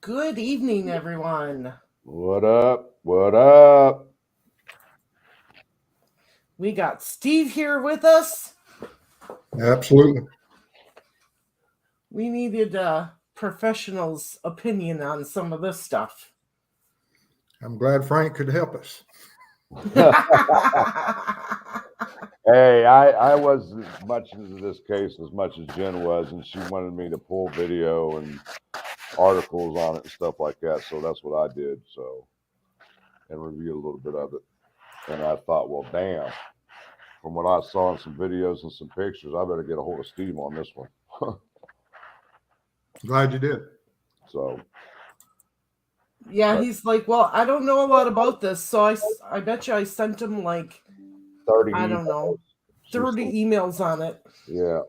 Good evening, everyone. What up? What up? We got Steve here with us. Absolutely. We needed a professional's opinion on some of this stuff. I'm glad Frank could help us. Hey, I was as much into this case as much as Jen was, and she wanted me to pull video and articles on it and stuff like that. So that's what I did. So, and review a little bit of it. And I thought, well, damn. From what I saw in some videos and some pictures, I better get a hold of Steve on this one. Glad you did. So, yeah, he's like, well, I don't know a lot about this, so I bet you I sent him like 30 I don't know, 30 emails on it. Yeah.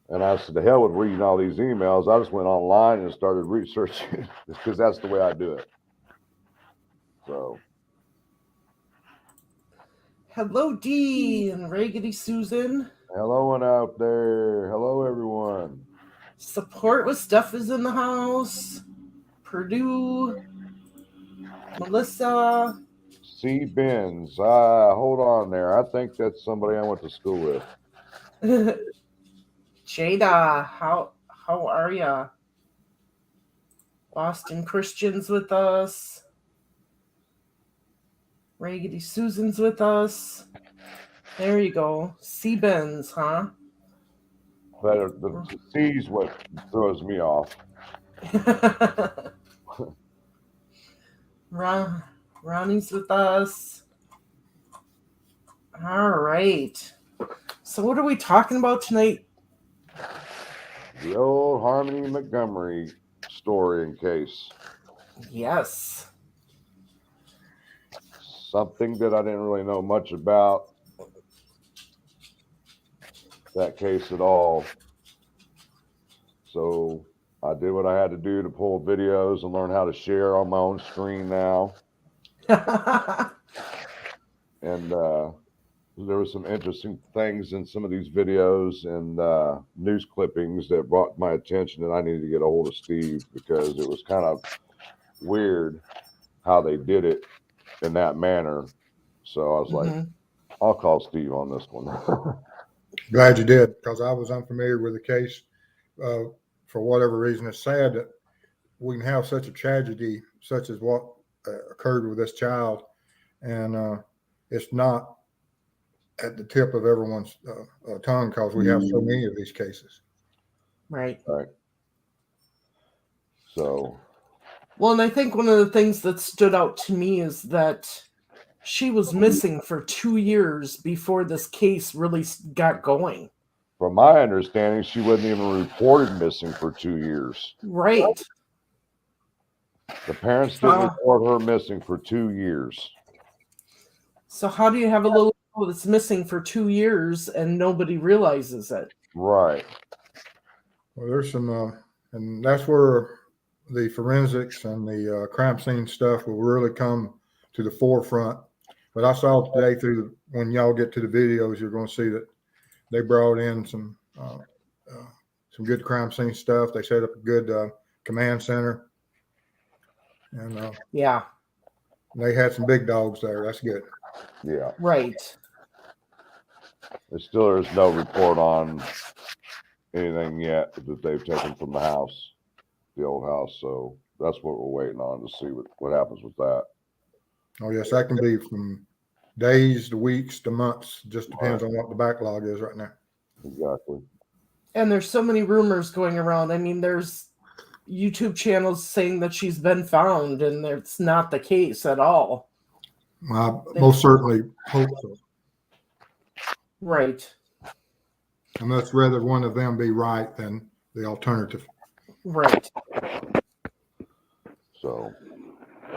And I said, the hell with reading all these emails. I just went online and started researching because that's the way I do it. So. Hello, Dee and Raggedy Susan. Hello, one out there. Hello, everyone. Support with Stuff is in the house. Purdue. Melissa. C. Benz. Hold on there. I think that's somebody I went to school with. Jada, how are ya? Boston Christian's with us. Raggedy Susan's with us. There you go. C-Benz, huh? But the C's what throws me off. Ronnie's with us. All right. So what are we talking about tonight? The old Harmony Montgomery story and case. Yes. Something that I didn't really know much about that case at all. So I did what I had to do to pull videos and learn how to share on my own screen now. And there were some interesting things in some of these videos and news clippings that brought my attention, and I needed to get a hold of Steve because it was kind of weird how they did it in that manner. So I was like, I'll call Steve on this one. Glad you did, because I was unfamiliar with the case. For whatever reason, it's sad that we can have such a tragedy, such as what occurred with this child, and it's not at the tip of everyone's tongue because we have so many of these cases. Right. Right. So. Well, and I think one of the things that stood out to me is that she was missing for 2 years before this case really got going. From my understanding, she wasn't even reported missing for 2 years. Right. The parents didn't report her missing for 2 years. So how do you have a little girl that's missing for 2 years and nobody realizes it? Right. Well, there's some, and that's where the forensics and the crime scene stuff will really come to the forefront. But I saw today when y'all get to the videos, you're going to see that they brought in some good crime scene stuff. They set up a good command center, and yeah, they had some big dogs there. That's good. Yeah. Right. There's no report on anything yet that they've taken from the house, the old house. So that's what we're waiting on to see what happens with that. Oh, yes, that can be from days to weeks to months. Just depends on what the backlog is right now. Exactly. And there's so many rumors going around. I mean, there's YouTube channels saying that she's been found, and it's not the case at all. I most certainly hope so. Right. I much rather one of them be right than the alternative. Right. So,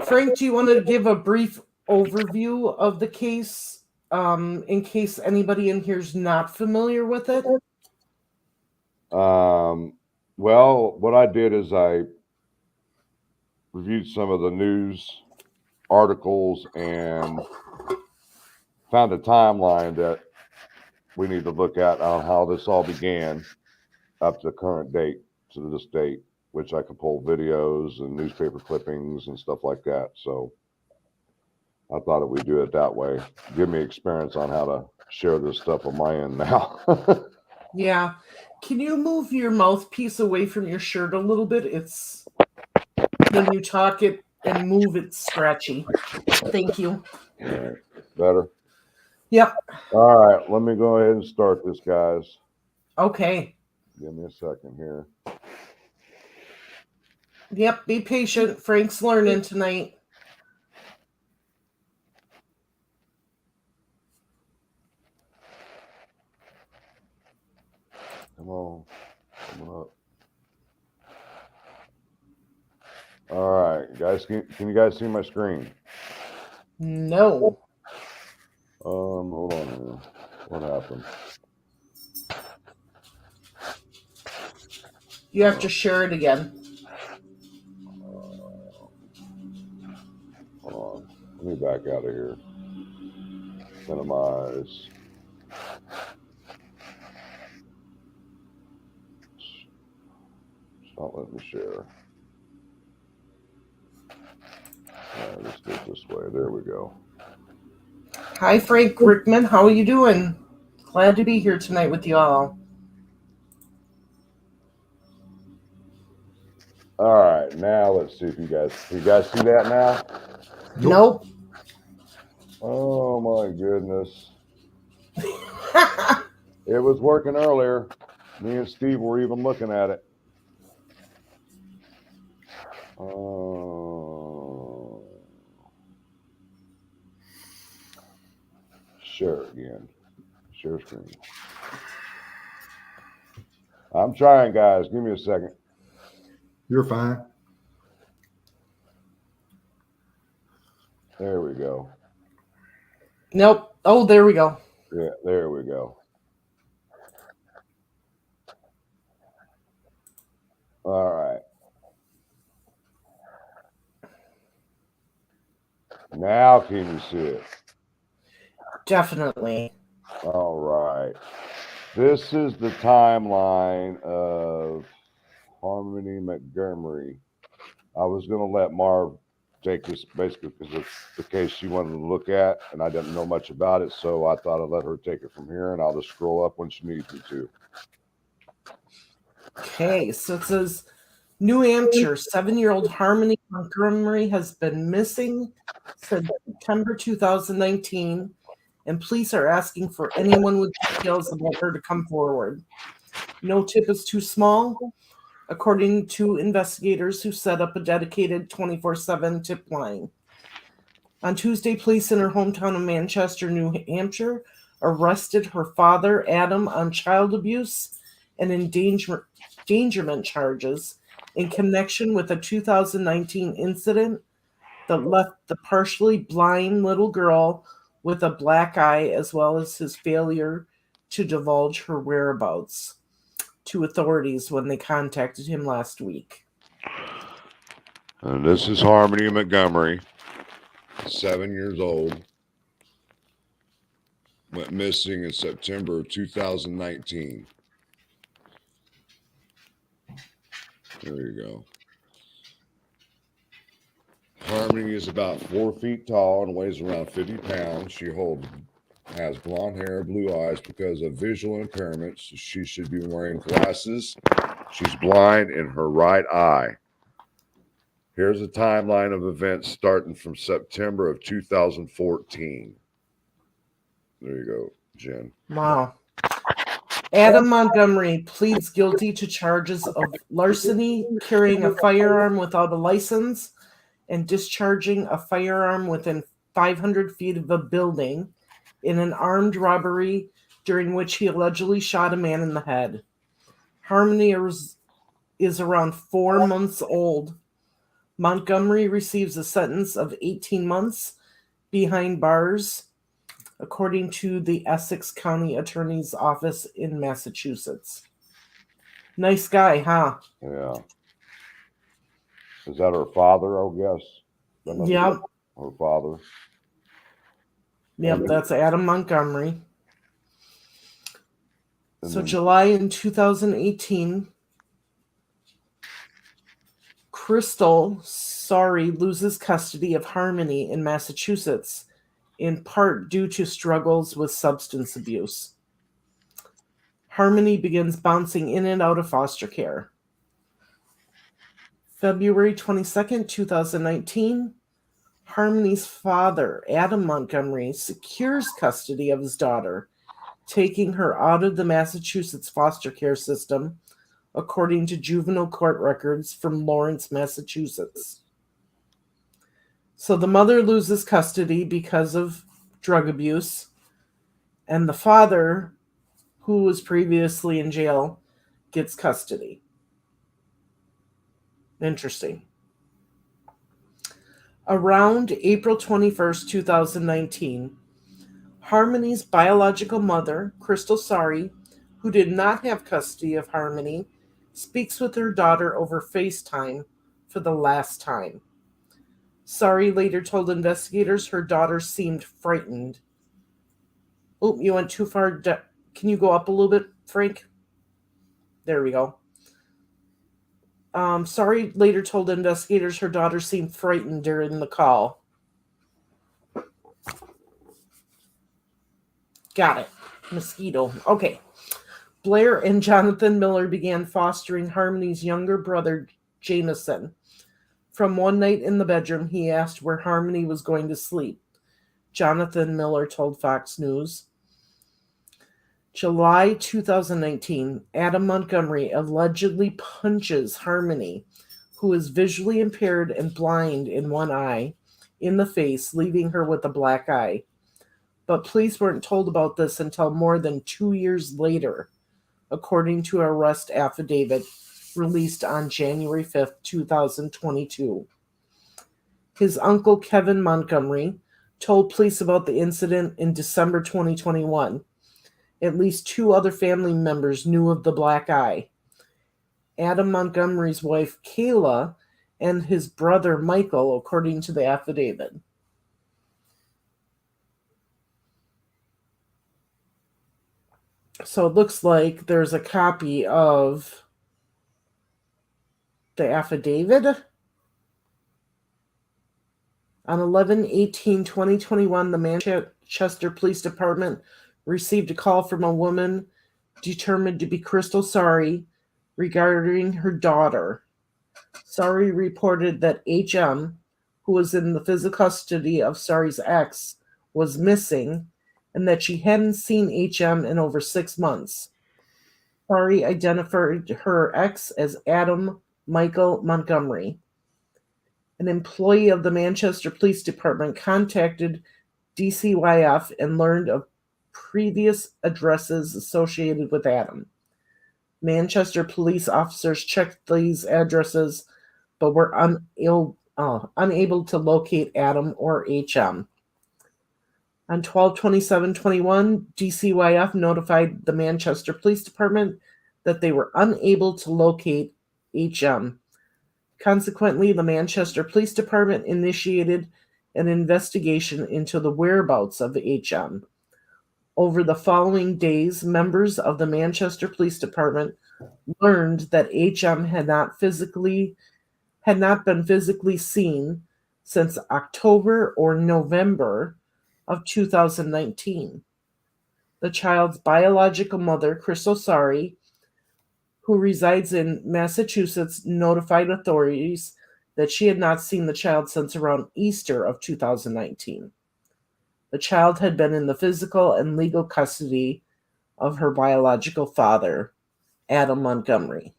Frank, do you want to give a brief overview of the case in case anybody in here is not familiar with it? Well, what I did is I reviewed some of the news articles and found a timeline that we need to look at on how this all began up to the current date, to this date. which I could pull videos and newspaper clippings and stuff like that. So I thought that we'd do it that way. Give me experience on how to share this stuff on my end now. Yeah. Can you move your mouthpiece away from your shirt a little bit? It's when you talk it and move, it's scratchy. Thank you. All right. Better? Yep. All right. Let me go ahead and start this, guys. Okay. Give me a second here. Yep. Be patient. Frank's learning tonight. Come on. Come up. All right, guys. Can you guys see my screen? No. Hold on here. What happened? You have to share it again. Hold on. Let me back out of here. Minimize. It's not letting me share. All right, let's do it this way. There we go. Hi, Frank Rickman. How are you doing? Glad to be here tonight with you all. All right, now let's see if you guys see that now? Nope. Oh my goodness. It was working earlier. Me and Steve were even looking at it. Share again. Share screen. I'm trying, guys. Give me a second. You're fine. There we go. Nope. Oh, there we go. Yeah, there we go. All right. Now can you see it? Definitely. All right. This is the timeline of Harmony Montgomery. I was going to let Marv take this basically because it's the case she wanted to look at, and I didn't know much about it, so I thought I'd let her take it from here, and I'll just scroll up when she needs me to. Okay, so it says New Hampshire 7-year-old Harmony Montgomery has been missing since September 2019, and police are asking for anyone with details about her to come forward. No tip is too small, according to investigators who set up a dedicated 24/7 tip line. On Tuesday, police in her hometown of Manchester, New Hampshire, arrested her father, Adam, on child abuse and endangerment charges in connection with a 2019 incident that left the partially blind little girl with a black eye, as well as his failure to divulge her whereabouts to authorities when they contacted him last week. And this is Harmony Montgomery, 7 years old. Went missing in September of 2019. There you go. Harmony is about 4 feet tall and weighs around 50 pounds. She has blonde hair, blue eyes because of visual impairments. She should be wearing glasses. She's blind in her right eye. Here's a timeline of events starting from September of 2014. There you go, Jen. Wow. Adam Montgomery pleads guilty to charges of larceny, carrying a firearm without a license, and discharging a firearm within 500 feet of a building in an armed robbery during which he allegedly shot a man in the head. Harmony is around 4 months old. Montgomery receives a sentence of 18 months behind bars, according to the Essex County Attorney's Office in Massachusetts. Nice guy, huh? Yeah. Is that her father, I guess? Yep. Her father. Yep, that's Adam Montgomery. And So then, July in 2018, Crystal Sorry loses custody of Harmony in Massachusetts, in part due to struggles with substance abuse. Harmony begins bouncing in and out of foster care. February 22nd, 2019, Harmony's father, Adam Montgomery, secures custody of his daughter, taking her out of the Massachusetts foster care system, according to juvenile court records from Lawrence, Massachusetts. So the mother loses custody because of drug abuse, and the father, who was previously in jail, gets custody. Interesting. Around April 21st, 2019, Harmony's biological mother, Crystal Sorry, who did not have custody of Harmony, speaks with her daughter over FaceTime for the last time. Sorry later told investigators her daughter seemed frightened. Oh, you went too far. Can you go up a little bit, Frank? There we go. Sorry later told investigators her daughter seemed frightened during the call. Got it. Mosquito. Okay. Blair and Jonathan Miller began fostering Harmony's younger brother, Jameson. From one night in the bedroom, he asked where Harmony was going to sleep. Jonathan Miller told Fox News. July 2019, Adam Montgomery allegedly punches Harmony, who is visually impaired and blind in one eye, in the face, leaving her with a black eye. But police weren't told about this until more than 2 years later, according to an arrest affidavit released on January 5th, 2022. His uncle, Kevin Montgomery, told police about the incident in December 2021. At least 2 other family members knew of the black eye. Adam Montgomery's wife, Kayla, and his brother, Michael, according to the affidavit. So it looks like there's a copy of the affidavit. On 11/18/2021, the Manchester Police Department received a call from a woman determined to be Crystal Sorry regarding her daughter. Sorry reported that HM, who was in the physical custody of Sorry's ex, was missing, and that she hadn't seen HM in over 6 months. Sorry identified her ex as Adam Michael Montgomery. An employee of the Manchester Police Department contacted DCYF and learned of previous addresses associated with Adam. Manchester police officers checked these addresses, but were unable to locate Adam or HM. On 12/27/21, DCYF notified the Manchester Police Department that they were unable to locate HM. Consequently, the Manchester Police Department initiated an investigation into the whereabouts of HM. Over the following days, members of the Manchester Police Department learned that HM had not been physically seen since October or November of 2019. The child's biological mother, Crystal Sorry, who resides in Massachusetts, notified authorities that she had not seen the child since around Easter of 2019. The child had been in the physical and legal custody of her biological father, Adam Montgomery.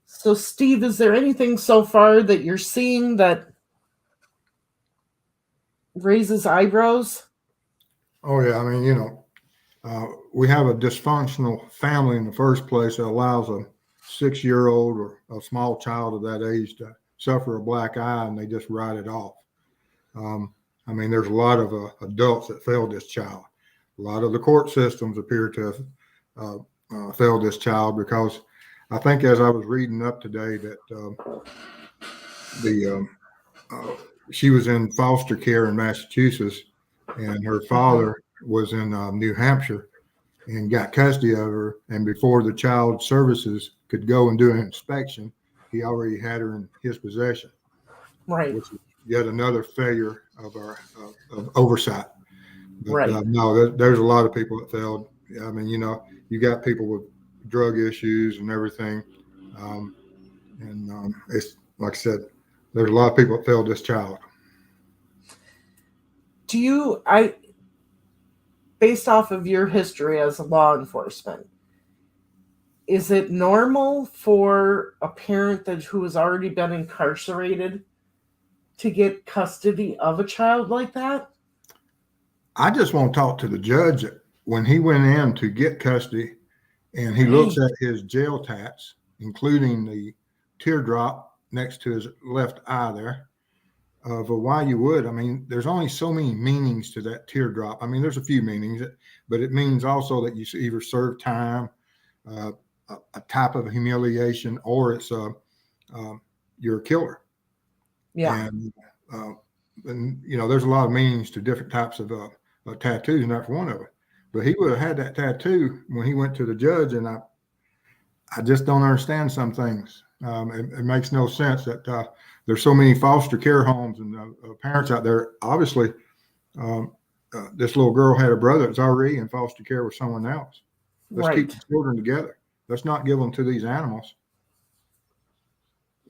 So, Steve, is there anything so far that you're seeing that raises eyebrows? Oh, yeah. I mean, we have a dysfunctional family in the first place that allows a 6-year-old or a small child of that age to suffer a black eye, and they just write it off. I mean, there's a lot of adults that failed this child. A lot of the court systems appear to have failed this child, because I think, as I was reading up today, that she was in foster care in Massachusetts, and her father was in New Hampshire and got custody of her. And before the child services could go and do an inspection, he already had her in his possession, Right. which is yet another failure of our of oversight. But Right. no, there's a lot of people that failed. I mean, you got people with drug issues and everything, and it's like I said, there's a lot of people that failed this child. Based off of your history as a law enforcement, is it normal for a parent who has already been incarcerated to get custody of a child like that? I just want to talk to the judge when he went in to get custody, and he looks at his jail tats, including the teardrop next to his left eye there, of why you would. I mean, there's only so many meanings to that teardrop. I mean, there's a few meanings, but it means also that you either serve time, a type of humiliation, or it's you're a killer. Yeah. And there's a lot of meanings to different types of tattoos, and that's one of it. But he would have had that tattoo when he went to the judge, and I just don't understand some things. It makes no sense that there's so many foster care homes and parents out there. Obviously, this little girl had a brother that's already in foster care with someone else. Let's keep the children together. Let's not give them to these animals.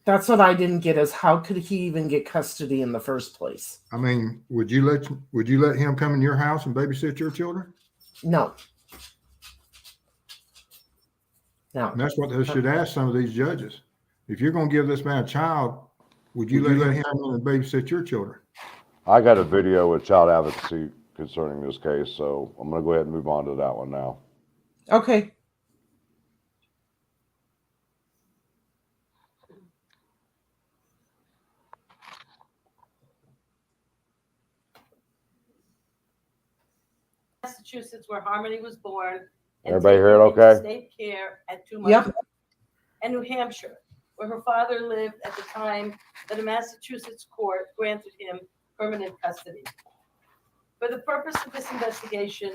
That's what I didn't get, is how could he even get custody in the first place? I mean, would you let him come in your house and babysit your children? No. No. And that's what they should ask some of these judges. If you're going to give this man a child, would you let him come in and babysit your children? I got a video with child advocacy concerning this case, so I'm going to go ahead and move on to that one now. Okay. Massachusetts, where Harmony was born. Everybody hear it okay? State care at 2 months. Yep. And New Hampshire, where her father lived at the time that a Massachusetts court granted him permanent custody. For the purpose of this investigation,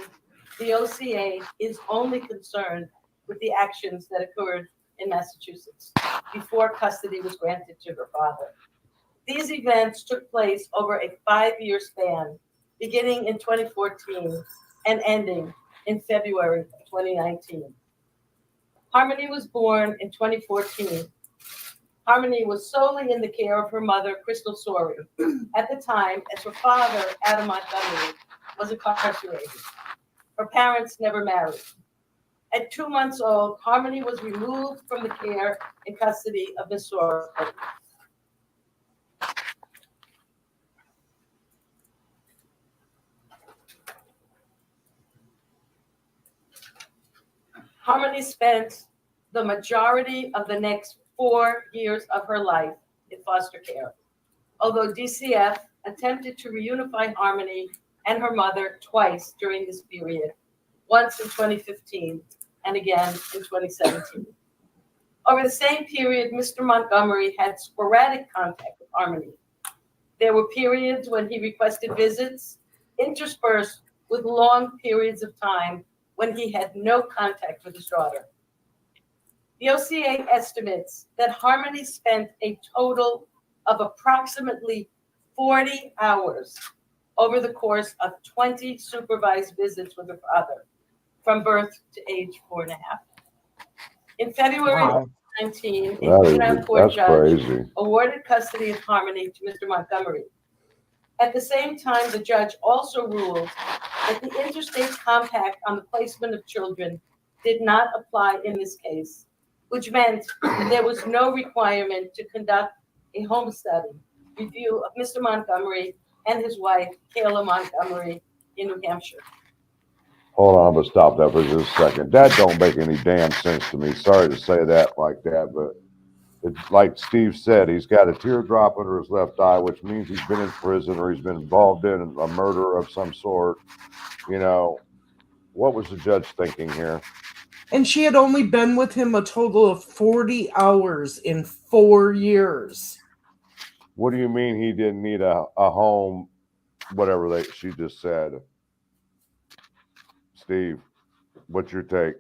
the OCA is only concerned with the actions that occurred in Massachusetts before custody was granted to her father. These events took place over a 5-year span, beginning in 2014 and ending in February 2019. Harmony was born in 2014. Harmony was solely in the care of her mother, Crystal Sorey, at the time, as her father, Adam Montgomery, was incarcerated. Her parents never married. At 2 months old, Harmony was removed from the care and custody of Miss Sorey. Harmony spent the majority of the next 4 years of her life in foster care, although DCF attempted to reunify Harmony and her mother twice during this period, once in 2015 and again in 2017. Over the same period, Mr. Montgomery had sporadic contact with Harmony. There were periods when he requested visits, interspersed with long periods of time when he had no contact with his daughter. The OCA estimates that Harmony spent a total of approximately 40 hours over the course of 20 supervised visits with her father, from birth to age 4.5. In February 2019, a juvenile court judge awarded custody of Harmony to Mr. Montgomery. At the same time, the judge also ruled that the interstate compact on the placement of children did not apply in this case, which meant that there was no requirement to conduct a home study review of Mr. Montgomery and his wife, Kayla Montgomery, in New Hampshire. Hold on, I'm gonna stop that for just a second. That don't make any damn sense to me. Sorry to say that like that, but it's like Steve said, he's got a teardrop under his left eye, which means he's been in prison or he's been involved in a murder of some sort. You know, what was the judge thinking here? And she had only been with him a total of 40 hours in 4 years. What do you mean he didn't need a home, whatever she just said? Steve, what's your take?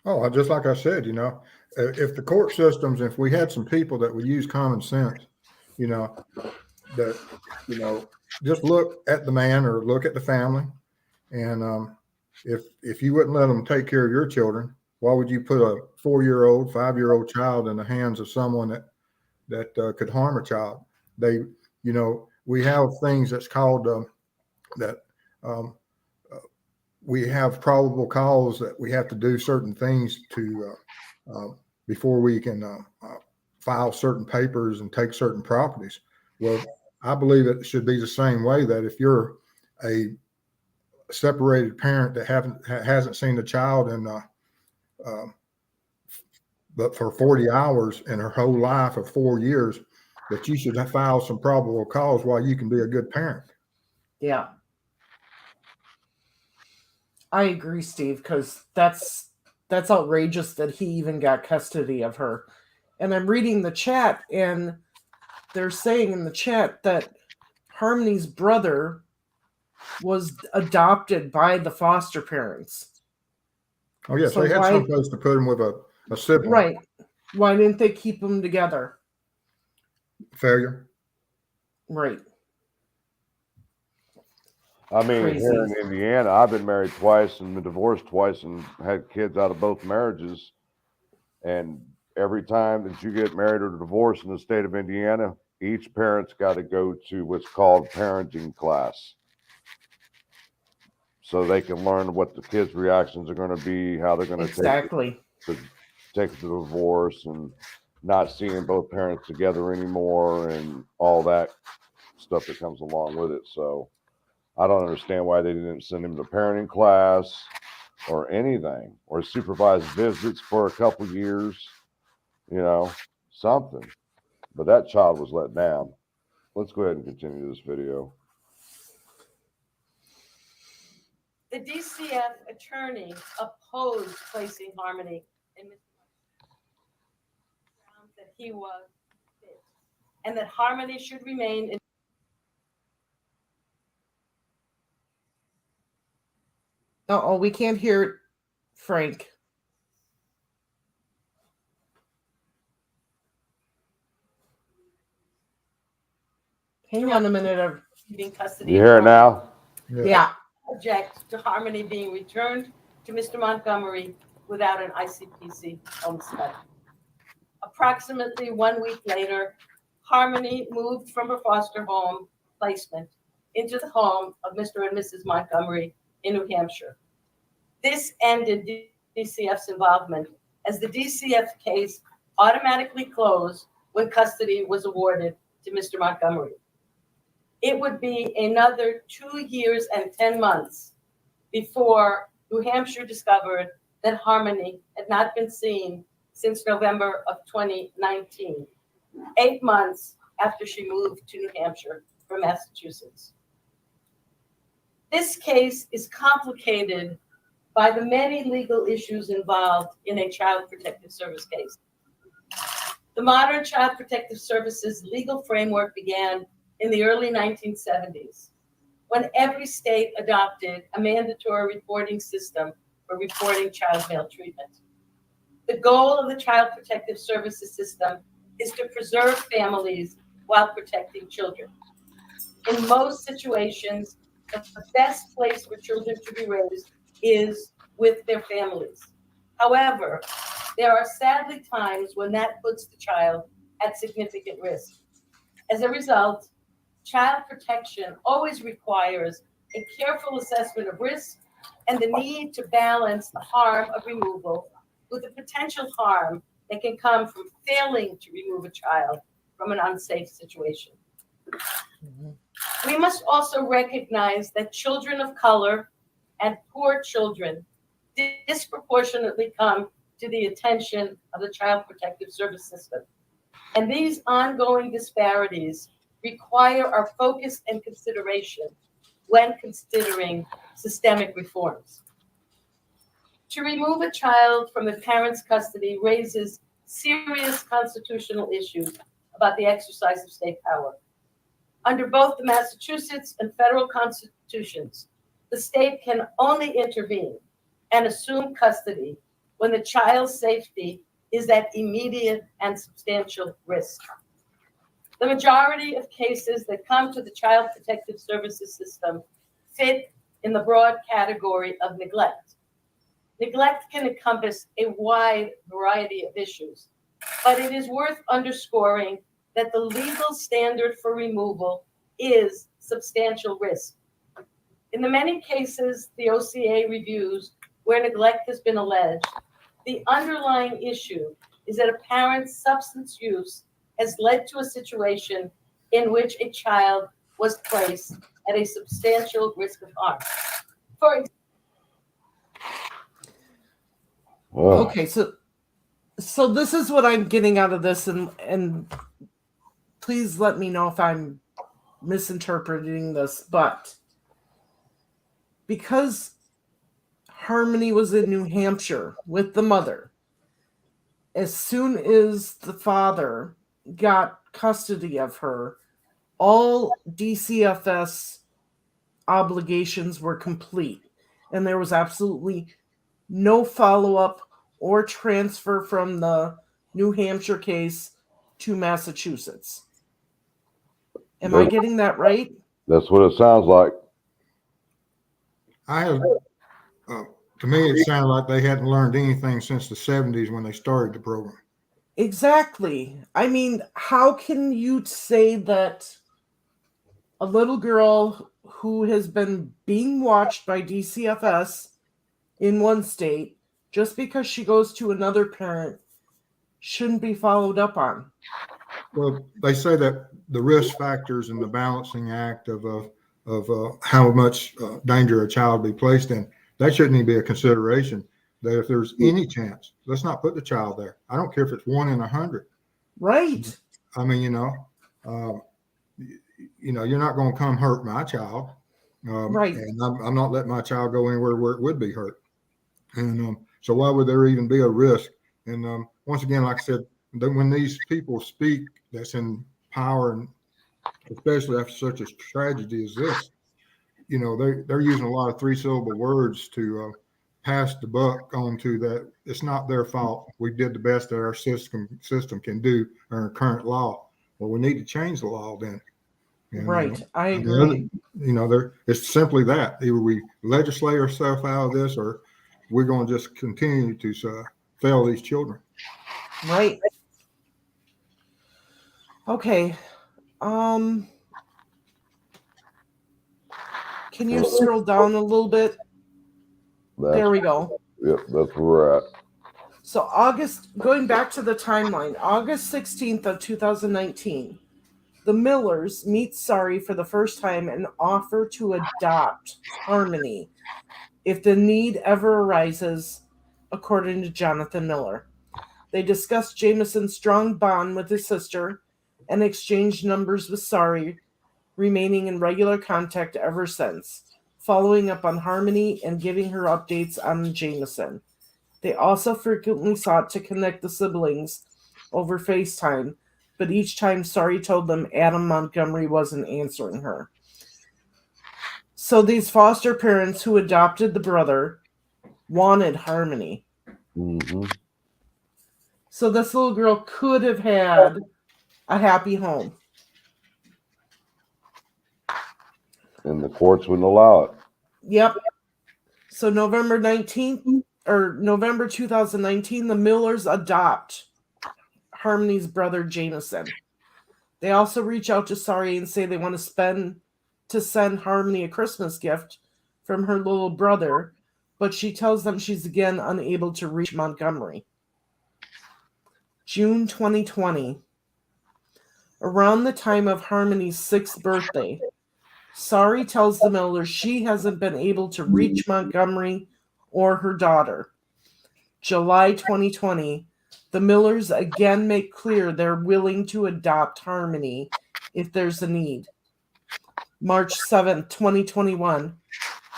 Oh, just like I said, if the court systems, if we had some people that would use common sense, that, just look at the man or look at the family. And if you wouldn't let them take care of your children, why would you put a 4-year-old, 5-year-old child in the hands of someone that could harm a child? We have things that's called that um, we have probable cause that we have to do certain things to before we can file certain papers and take certain properties. Well, I believe it should be the same way, that if you're a separated parent that hasn't seen the child in but for 40 hours in her whole life of 4 years, that you should file some probable cause while you can be a good parent. Yeah. I agree, Steve, because that's outrageous that he even got custody of her. And I'm reading the chat, and they're saying in the chat that Harmony's brother was adopted by the foster parents. Oh, yes, So they had why- someplace to put him with a sibling. Right. Why didn't they keep them together? Failure. Right. I mean, Crazy. here in Indiana, I've been married twice and been divorced twice and had kids out of both marriages. And every time that you get married or divorced in the state of Indiana, each parent's got to go to what's called parenting class, so they can learn what the kids' reactions are going to be, how they're going to Exactly. take the divorce, and not seeing both parents together anymore, and all that stuff that comes along with it. So I don't understand why they didn't send him to parenting class or anything, or supervised visits for a couple years, something. But that child was let down. Let's go ahead and continue this video. The DCF attorney opposed placing Harmony in Mr. grounds that he was fit, and that Harmony should remain in. Oh, we can't hear Frank. Hang on a minute. Receiving custody. You hear it now? Yeah. Object to Harmony being returned to Mr. Montgomery without an ICPC home study. Approximately 1 week later, Harmony moved from her foster home placement into the home of Mr. and Mrs. Montgomery in New Hampshire. This ended DCF's involvement, as the DCF case automatically closed when custody was awarded to Mr. Montgomery. It would be another 2 years and 10 months before New Hampshire discovered that Harmony had not been seen since November of 2019, 8 months after she moved to New Hampshire from Massachusetts. This case is complicated by the many legal issues involved in a Child Protective Service case. The modern Child Protective Services legal framework began in the early 1970s, when every state adopted a mandatory reporting system for reporting child maltreatment. The goal of the Child Protective Services system is to preserve families while protecting children. In most situations, the best place for children to be raised is with their families. However, there are sadly times when that puts the child at significant risk. As a result, child protection always requires a careful assessment of risk and the need to balance the harm of removal with the potential harm that can come from failing to remove a child from an unsafe situation. We must also recognize that children of color and poor children disproportionately come to the attention of the Child Protective Service system. And these ongoing disparities require our focus and consideration when considering systemic reforms. To remove a child from the parent's custody raises serious constitutional issues about the exercise of state power. Under both the Massachusetts and federal constitutions, the state can only intervene and assume custody when the child's safety is at immediate and substantial risk. The majority of cases that come to the Child Protective Services system fit in the broad category of neglect. Neglect can encompass a wide variety of issues, but it is worth underscoring that the legal standard for removal is substantial risk. In the many cases the OCA reviews where neglect has been alleged, the underlying issue is that a parent's substance use has led to a situation in which a child was placed at a substantial risk of harm. For example, Okay, so this is what I'm getting out of this, and please let me know if I'm misinterpreting this, but because Harmony was in New Hampshire with the mother, as soon as the father got custody of her, all DCFS obligations were complete, and there was absolutely no follow-up or transfer from the New Hampshire case to Massachusetts. Am I getting that right? That's what it sounds like. I have, to me, it sounded like they hadn't learned anything since the 70s when they started the program. Exactly. I mean, how can you say that a little girl who has been being watched by DCFS in one state, just because she goes to another parent, shouldn't be followed up on? Well, they say that the risk factors and the balancing act of how much danger a child be placed in, that shouldn't even be a consideration. That if there's any chance, let's not put the child there. I don't care if it's 1 in 100. Right. I mean, you're not going to come hurt my child, Right. And I'm not letting my child go anywhere where it would be hurt. And so why would there even be a risk? And once again, like I said, when these people speak that's in power, and especially after such a tragedy as this, they're using a lot of 3-syllable words to pass the buck on to that. It's not their fault. We did the best that our system can do under current law. Well, we need to change the law then. And, Right. I agree. It's simply that. Either we legislate ourselves out of this, or we're going to just continue to fail these children. Right. Okay. Can you scroll down a little bit? There we go. Yep, that's where we're at. So going back to the timeline, August 16th of 2019, the Millers meet Sari for the first time and offer to adopt Harmony if the need ever arises, according to Jonathan Miller. They discussed Jameson's strong bond with his sister and exchanged numbers with Sari, remaining in regular contact ever since, following up on Harmony and giving her updates on Jameson. They also frequently sought to connect the siblings over FaceTime, but each time Sari told them Adam Montgomery wasn't answering her. So these foster parents who adopted the brother wanted Harmony. Mm-hmm. So this little girl could have had a happy home. And the courts wouldn't allow it. Yep. So November 2019, the Millers adopt Harmony's brother Jameson. They also reach out to Sari and say they want to send Harmony a Christmas gift from her little brother, but she tells them she's again unable to reach Montgomery. June 2020. Around the time of Harmony's 6th birthday, Sari tells the Millers she hasn't been able to reach Montgomery or her daughter. July 2020, the Millers again make clear they're willing to adopt Harmony if there's a need. March 7th, 2021,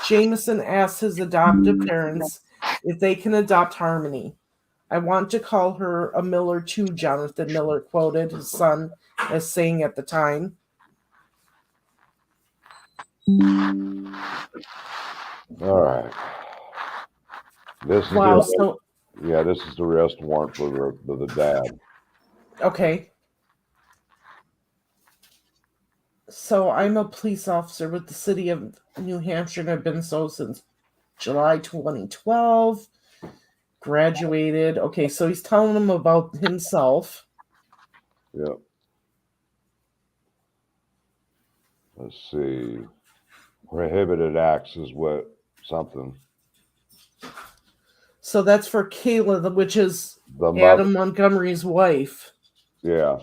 Jameson asks his adoptive parents if they can adopt Harmony. I want to call her a Miller too, Jonathan Miller quoted his son as saying at the time. All right. This Wow. is Yeah, this is the arrest warrant for the dad. Okay. So I'm a police officer with the city of New Hampshire and I've been so since July 2012. Graduated. Okay, so he's telling him about himself. Yep. Let's see. Prohibited acts is what something. So that's for Kayla, which is The Adam mother. Montgomery's wife. Yeah.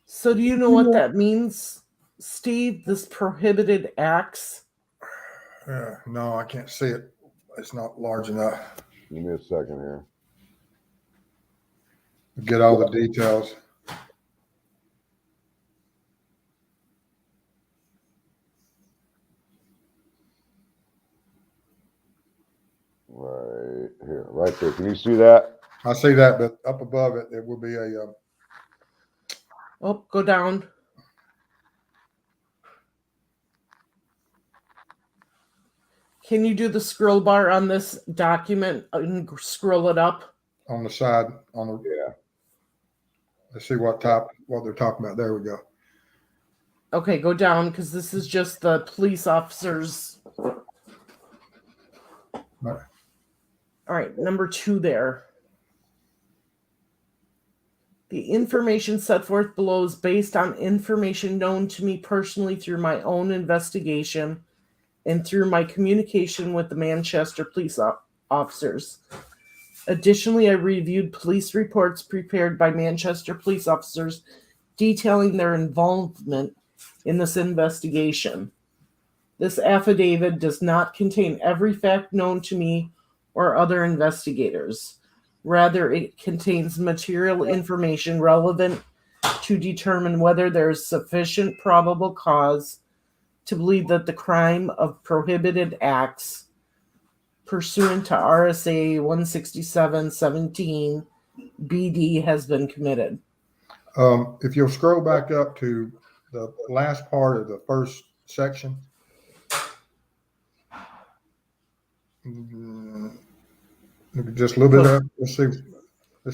So do you know what that means, Steve? This prohibited acts? No, I can't see it. It's not large enough Give me a second here. to get all the details. Right here, right there. Can you see that? I see that, but up above it, there will be a, Oh, go down. Can you do the scroll bar on this document and scroll it up? on the side, on the, Yeah. let's see what they're talking about. There we go. Okay, go down because this is just the police officers. Right. All right, number 2 there. The information set forth below is based on information known to me personally through my own investigation and through my communication with the Manchester police officers. Additionally, I reviewed police reports prepared by Manchester police officers detailing their involvement in this investigation. This affidavit does not contain every fact known to me or other investigators. Rather, it contains material information relevant to determine whether there is sufficient probable cause to believe that the crime of prohibited acts pursuant to RSA 167-17 BD has been committed. If you'll scroll back up to the last part of the first section. Just a little bit up. Let's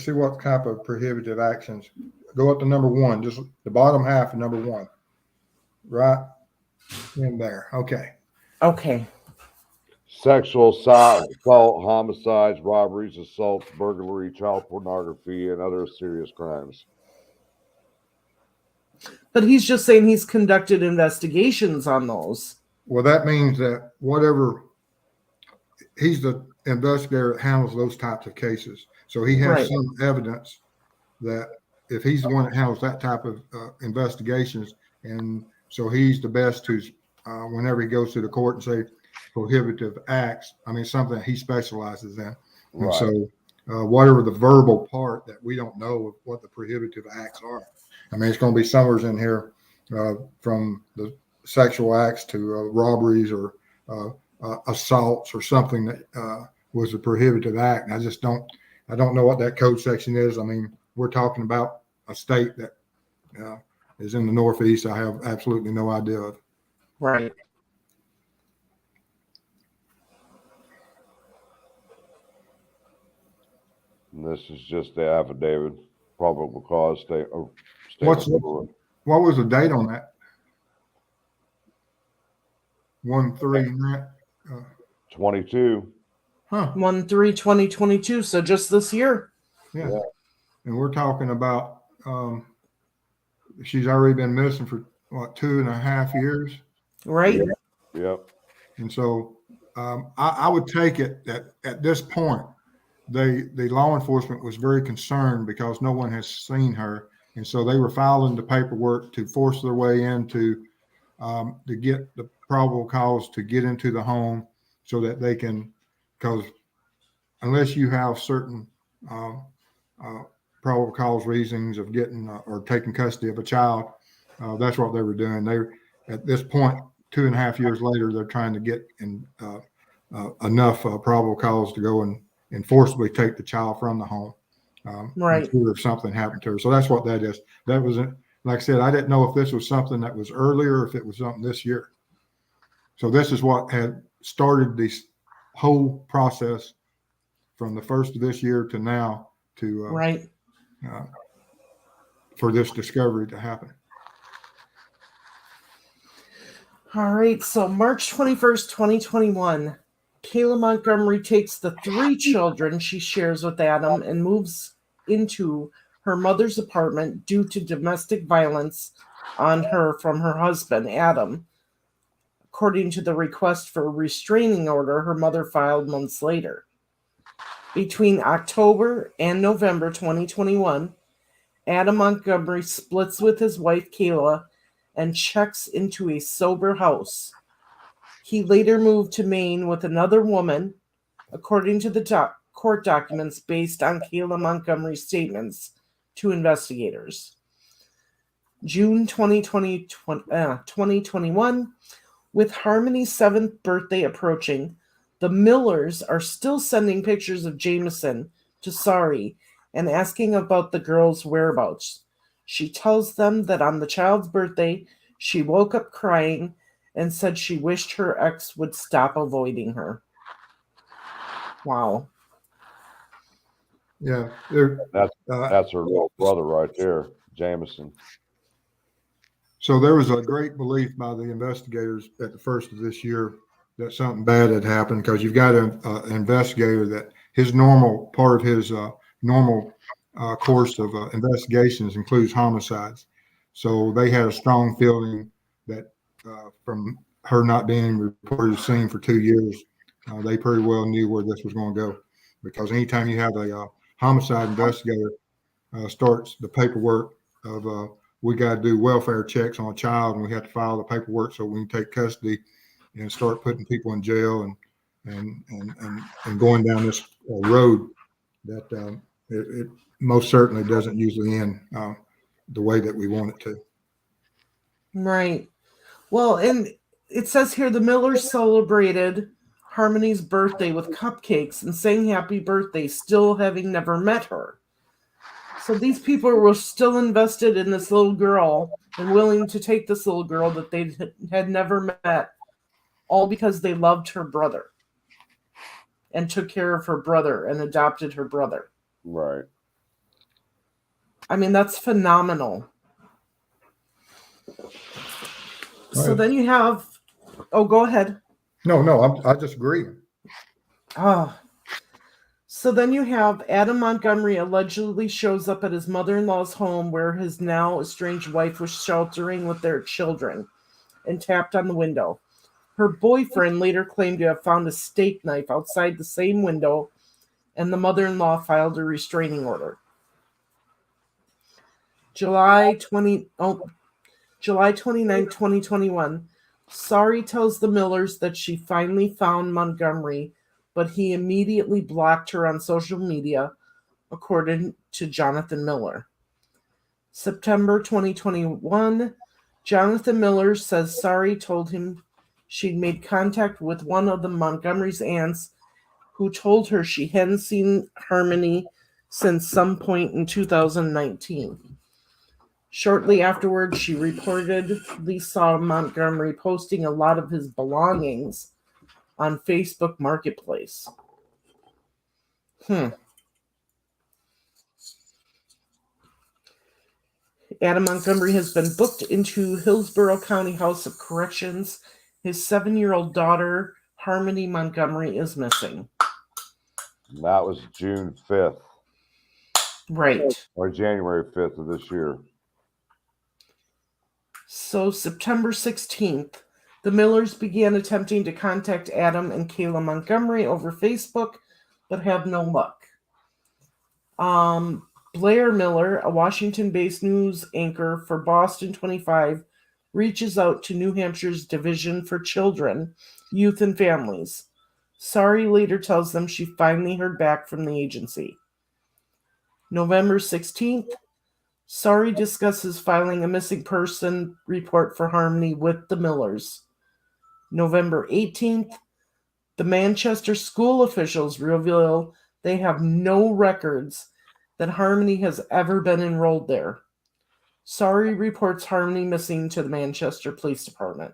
see what type of prohibitive actions. Go up to number 1, just the bottom half of number 1. Right in there. Okay. Okay. Sexual assault, homicides, robberies, assaults, burglary, child pornography, and other serious crimes. But he's just saying he's conducted investigations on those. Well, that means that whatever, he's the investigator that handles those types of cases. So he has Right. some evidence that if he's the one that handles that type of investigations, and so he's the best to, whenever he goes to the court and say prohibitive acts, I mean, something he specializes in. And Right. so whatever the verbal part that we don't know of what the prohibitive acts are. I mean, it's going to be somewhere in here from the sexual acts to robberies or assaults or something that was a prohibitive act. And I don't know what that code section is. I mean, we're talking about a state that is in the Northeast. I have absolutely no idea of. Right. And this is just the affidavit, probable cause statement. What was the date on that? 1/3. 22. Huh. 1/3/2022. So just this year. Yeah. Yeah. And we're talking about she's already been missing for what, 2.5 years. Right. Yep. And so I would take it that at this point, the law enforcement was very concerned because no one has seen her. And so they were filing the paperwork to force their way into to get the probable cause to get into the home so that they can, because unless you have certain probable cause reasons of getting or taking custody of a child, that's what they were doing. They at this point, 2.5 years later, they're trying to get enough probable cause to go and forcibly take the child from the home. Right. If something happened to her. So that's what that is. That was, like I said, I didn't know if this was something that was earlier or if it was something this year. So this is what had started this whole process from the first of this year to now to Right. For this discovery to happen. All right. So March 21st, 2021, Kayla Montgomery takes the 3 children she shares with Adam and moves into her mother's apartment due to domestic violence on her from her husband, Adam. According to the request for a restraining order her mother filed months later. Between October and November 2021, Adam Montgomery splits with his wife Kayla and checks into a sober house. He later moved to Maine with another woman, according to the court documents based on Kayla Montgomery's statements to investigators. June 2021, with Harmony's 7th birthday approaching, the Millers are still sending pictures of Jameson to Sari and asking about the girl's whereabouts. She tells them that on the child's birthday, she woke up crying and said she wished her ex would stop avoiding her. Wow. Yeah, That's her little brother right there, Jameson. so there was a great belief by the investigators at the first of this year that something bad had happened, because you've got an investigator that his normal part of his normal course of investigations includes homicides. So they had a strong feeling that from her not being reported as seen for 2 years, they pretty well knew where this was going to go. Because anytime you have a homicide investigator starts the paperwork of we got to do welfare checks on a child, and we have to file the paperwork so we can take custody and start putting people in jail and going down this road that it most certainly doesn't usually end the way that we want it to. Right. Well, and it says here the Millers celebrated Harmony's birthday with cupcakes and sang happy birthday, still having never met her. So these people were still invested in this little girl and willing to take this little girl that they had never met, all because they loved her brother and took care of her brother and adopted her brother. Right. I mean, that's phenomenal. So Right. then you have, go ahead. No, I just agree. So then you have Adam Montgomery allegedly shows up at his mother-in-law's home where his now estranged wife was sheltering with their children and tapped on the window. Her boyfriend later claimed to have found a steak knife outside the same window, and the mother-in-law filed a restraining order. July 29, 2021, Sari tells the Millers that she finally found Montgomery, but he immediately blocked her on social media, according to Jonathan Miller. September 2021, Jonathan Miller says Sari told him she'd made contact with one of the Montgomery's aunts, who told her she hadn't seen Harmony since some point in 2019. Shortly afterwards, she reportedly saw Montgomery posting a lot of his belongings on Facebook Marketplace. Adam Montgomery has been booked into Hillsborough County House of Corrections. His 7-year-old daughter, Harmony Montgomery, is missing. That was June 5th. Right. Or January 5th of this year. So September 16th, the Millers began attempting to contact Adam and Kayla Montgomery over Facebook, but have no luck. Blair Miller, a Washington-based news anchor for Boston 25, reaches out to New Hampshire's Division for Children, Youth and Families. Sari later tells them she finally heard back from the agency. November 16th, Sari discusses filing a missing person report for Harmony with the Millers. November 18th, the Manchester school officials reveal they have no records that Harmony has ever been enrolled there. Sari reports Harmony missing to the Manchester Police Department.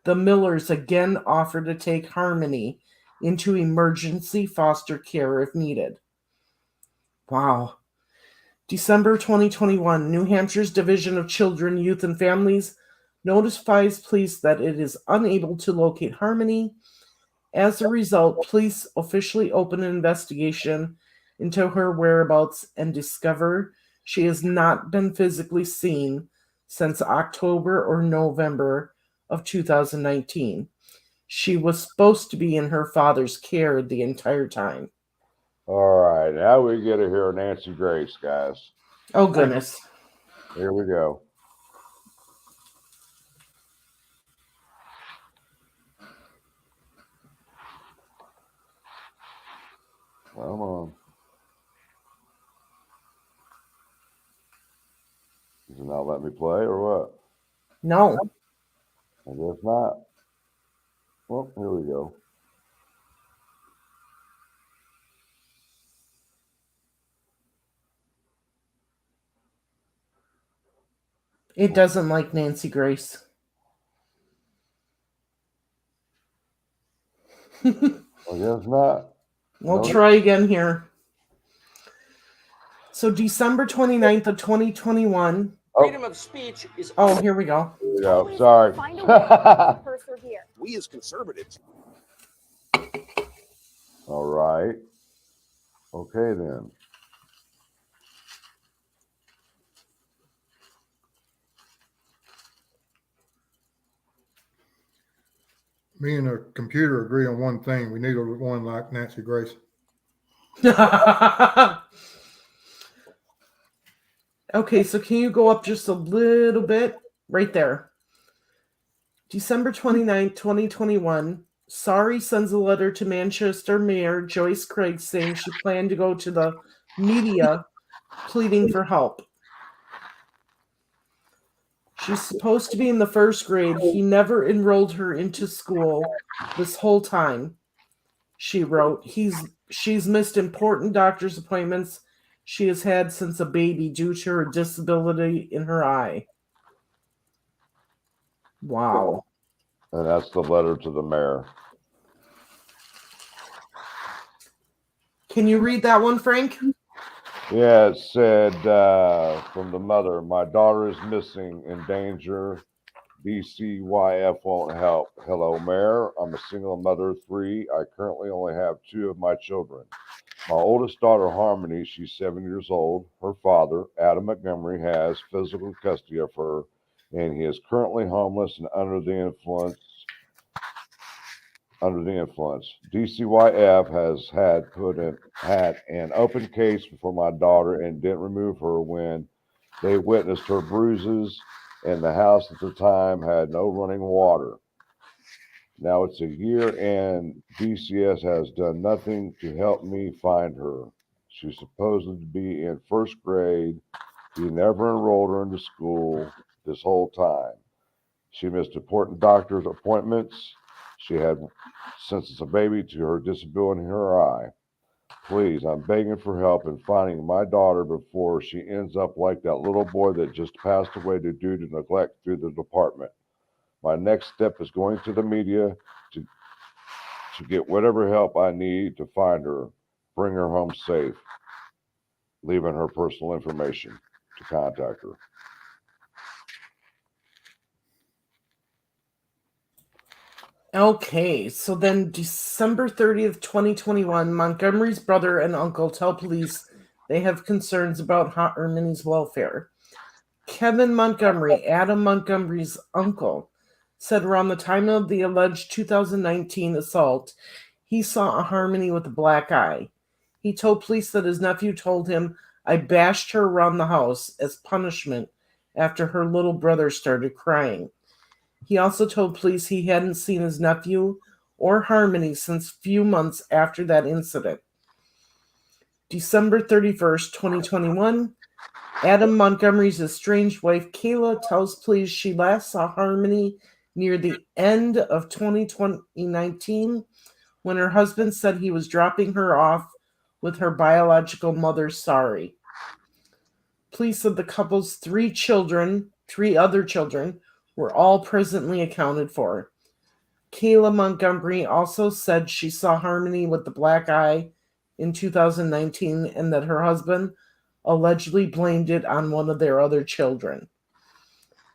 The Millers again offer to take Harmony into emergency foster care if needed. Wow. December 2021, New Hampshire's Division of Children, Youth, and Families notifies police that it is unable to locate Harmony. As a result, police officially open an investigation into her whereabouts and discover she has not been physically seen since October or November of 2019. She was supposed to be in her father's care the entire time. All right, now we get to hear Nancy Grace, guys. Oh, goodness. Here we go. Come on. Does it not let me play or what? No. I guess not. Well, here we go. It doesn't like Nancy Grace. I guess not. We'll No. try again here. So December 29th of 2021. Freedom of speech is. Oh, here we go. Here we go. Sorry. Find a way to persevere. We as conservatives. All right. Okay, then. Me and the computer agree on one thing. We need one like Nancy Grace. Okay, so can you go up just a little bit? Right there. December 29th, 2021. Sorry sends a letter to Manchester Mayor Joyce Craig saying she planned to go to the media pleading for help. She's supposed to be in the first grade. He never enrolled her into school this whole time, she wrote. She's missed important doctor's appointments she has had since a baby due to her disability in her eye. Wow. And that's the letter to the mayor. Can you read that one, Frank? Yeah, it said from the mother, my daughter is missing, in danger. DCYF won't help. Hello, Mayor. I'm a single mother of 3. I currently only have 2 of my children. My oldest daughter, Harmony, she's 7 years old. Her father, Adam Montgomery, has physical custody of her, and he is currently homeless and under the influence. DCYF has had an open case for my daughter and didn't remove her when they witnessed her bruises, and the house at the time had no running water. Now it's a year and DCS has done nothing to help me find her. She's supposed to be in first grade. He never enrolled her into school this whole time. She missed important doctor's appointments. She had, since it's a baby, to her disability in her eye. Please, I'm begging for help in finding my daughter before she ends up like that little boy that just passed away due to neglect through the department. My next step is going to the media to get whatever help I need to find her, bring her home safe, leaving her personal information to contact her. Okay, so then December 30th, 2021, Montgomery's brother and uncle tell police they have concerns about Harmony's welfare. Kevin Montgomery, Adam Montgomery's uncle, said around the time of the alleged 2019 assault, he saw a Harmony with a black eye. He told police that his nephew told him, I bashed her around the house as punishment after her little brother started crying. He also told police he hadn't seen his nephew or Harmony since few months after that incident. December 31st, 2021, Adam Montgomery's estranged wife, Kayla, tells police she last saw Harmony near the end of 2019 when her husband said he was dropping her off with her biological mother, Sari. Police said the couple's 3 other children, were all presently accounted for. Kayla Montgomery also said she saw Harmony with the black eye in 2019 and that her husband allegedly blamed it on one of their other children.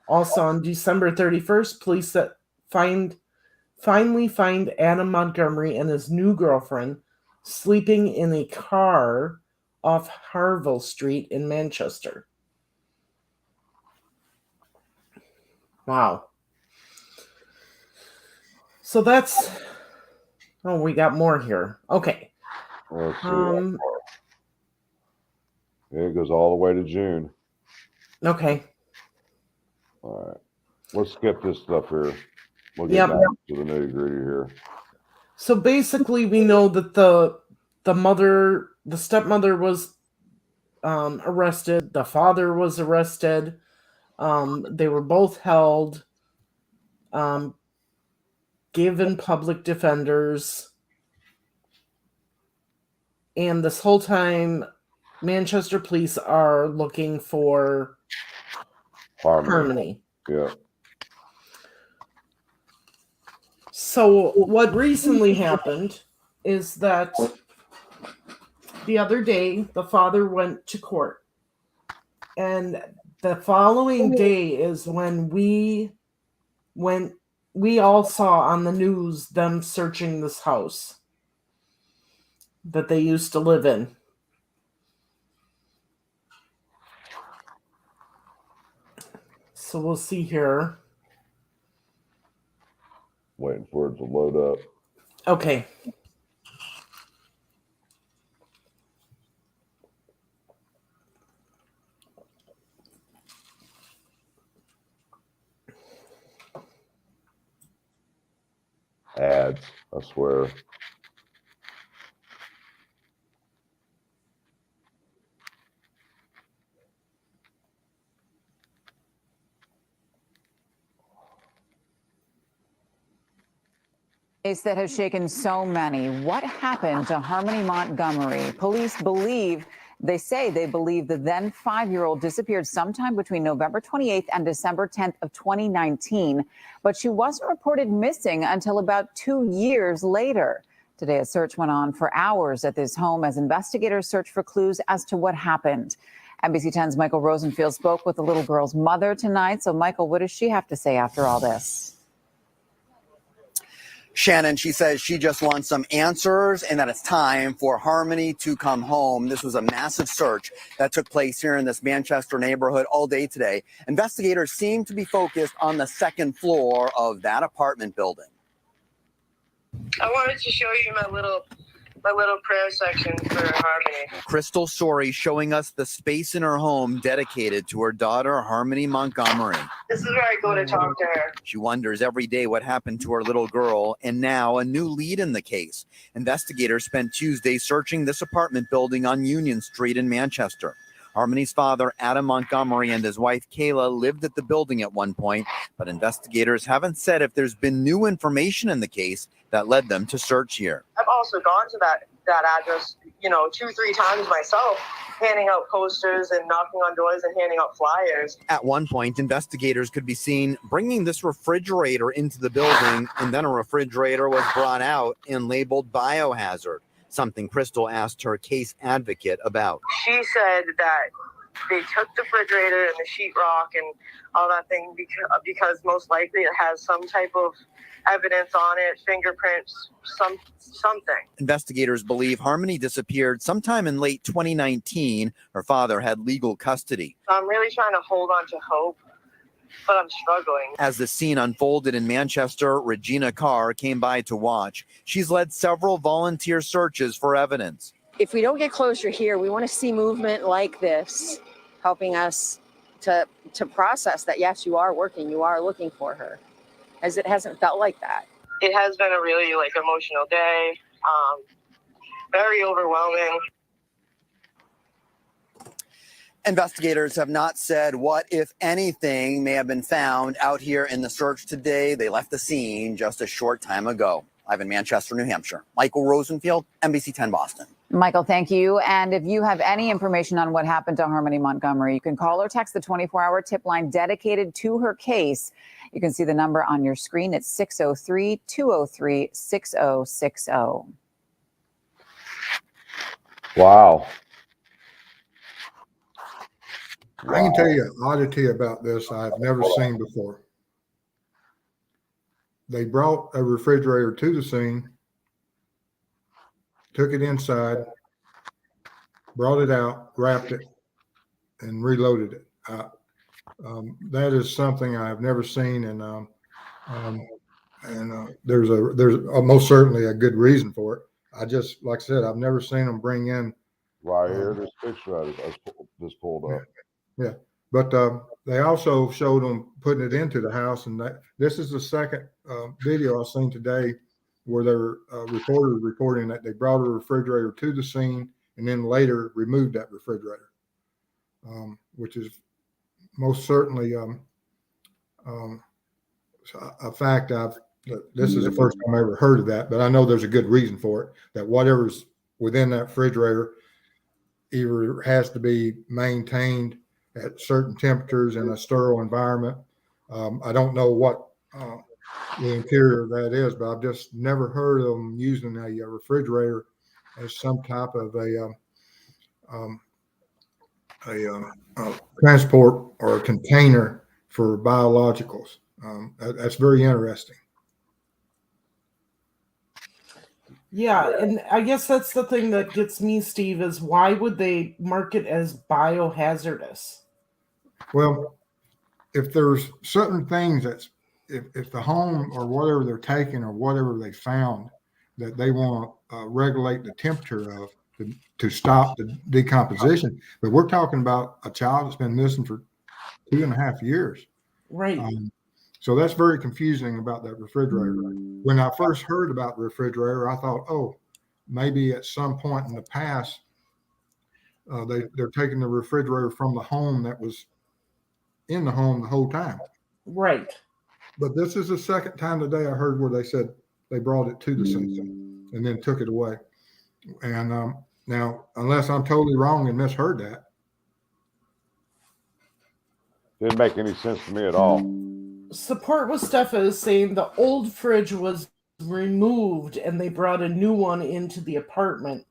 Also on December 31st, police finally find Adam Montgomery and his new girlfriend sleeping in a car off Harville Street in Manchester. Wow. So that's... Oh, we got more here. Okay. Let's see. It goes all the way to June. Okay. All right. Let's skip this stuff here. We'll get back to the nitty gritty here. So basically, we know that the stepmother was arrested. The father was arrested. They were both held, given public defenders. And this whole time, Manchester police are looking for Harmony. Yeah. So what recently happened is that the other day, the father went to court. And the following day is when we all saw on the news them searching this house that they used to live in. So we'll see here. Waiting for it to load up. Okay. Ads, I swear. Case that has shaken so many. What happened to Harmony Montgomery? Police say they believe the then 5-year-old disappeared sometime between November 28th and December 10th of 2019, but she wasn't reported missing until about 2 years later. Today, a search went on for hours at this home as investigators search for clues as to what happened. NBC 10's Michael Rosenfield spoke with the little girl's mother tonight. So, Michael, what does she have to say after all this? Shannon, she says she just wants some answers and that it's time for Harmony to come home. This was a massive search that took place here in this Manchester neighborhood all day today. Investigators seem to be focused on the second floor of that apartment building. I wanted to show you my little prayer section for Harmony. Crystal Sorey showing us the space in her home dedicated to her daughter, Harmony Montgomery. This is where I go to talk to her. She wonders every day what happened to her little girl, and now a new lead in the case. Investigators spent Tuesday searching this apartment building on Union Street in Manchester. Harmony's father, Adam Montgomery, and his wife, Kayla, lived at the building at one point, but investigators haven't said if there's been new information in the case that led them to search here. I've also gone to that address, 2-3 times myself, handing out posters and knocking on doors and handing out flyers. At one point, investigators could be seen bringing this refrigerator into the building, and then a refrigerator was brought out and labeled biohazard, something Crystal asked her case advocate about. She said that they took the refrigerator and the sheetrock and all that thing because most likely it has some type of evidence on it, fingerprints, something. Investigators believe Harmony disappeared sometime in late 2019. Her father had legal custody. I'm really trying to hold on to hope, but I'm struggling. As the scene unfolded in Manchester, Regina Carr came by to watch. She's led several volunteer searches for evidence. If we don't get closure here, we want to see movement like this, helping us to process that, yes, you are working, you are looking for her, as it hasn't felt like that. It has been a really emotional day, very overwhelming. Investigators have not said what, if anything, may have been found out here in the search today. They left the scene just a short time ago. Live in Manchester, New Hampshire. Michael Rosenfield, NBC 10 Boston. Michael, thank you. And if you have any information on what happened to Harmony Montgomery, you can call or text the 24-hour tip line dedicated to her case. You can see the number on your screen. It's 603-203-6060. Wow. I can tell you an oddity about this I've never seen before. They brought a refrigerator to the scene, took it inside, brought it out, wrapped it, and reloaded it. That is something I've never seen, and there's most certainly a good reason for it. I just, like I said, I've never seen them bring in. Right here, this picture I just pulled up. Yeah, but they also showed them putting it into the house, and this is the second video I've seen today where their reporters reporting that they brought a refrigerator to the scene and then later removed that refrigerator, which is most certainly a fact. This is the first time I ever heard of that, but I know there's a good reason for it, that whatever's within that refrigerator either has to be maintained at certain temperatures in a sterile environment. I don't know what the interior of that is, but I've just never heard of them using a refrigerator as some type of a transport or a container for biologicals. That's very interesting. Yeah, and I guess that's the thing that gets me, Steve, is why would they mark it as biohazardous? Well, if there's certain things if the home or whatever they're taking or whatever they found that they want to regulate the temperature of to stop the decomposition, but we're talking about a child that's been missing for 2.5 years. Right. So that's very confusing about that refrigerator. When I first heard about the refrigerator, I thought, oh, maybe at some point in the past, they're taking the refrigerator from the home that was in the home the whole time. Right. But this is the second time today I heard where they said they brought it to the scene and then took it away. And now, unless I'm totally wrong and misheard that. Didn't make any sense to me at all. Support with Steffa is saying the old fridge was removed and they brought a new one into the apartment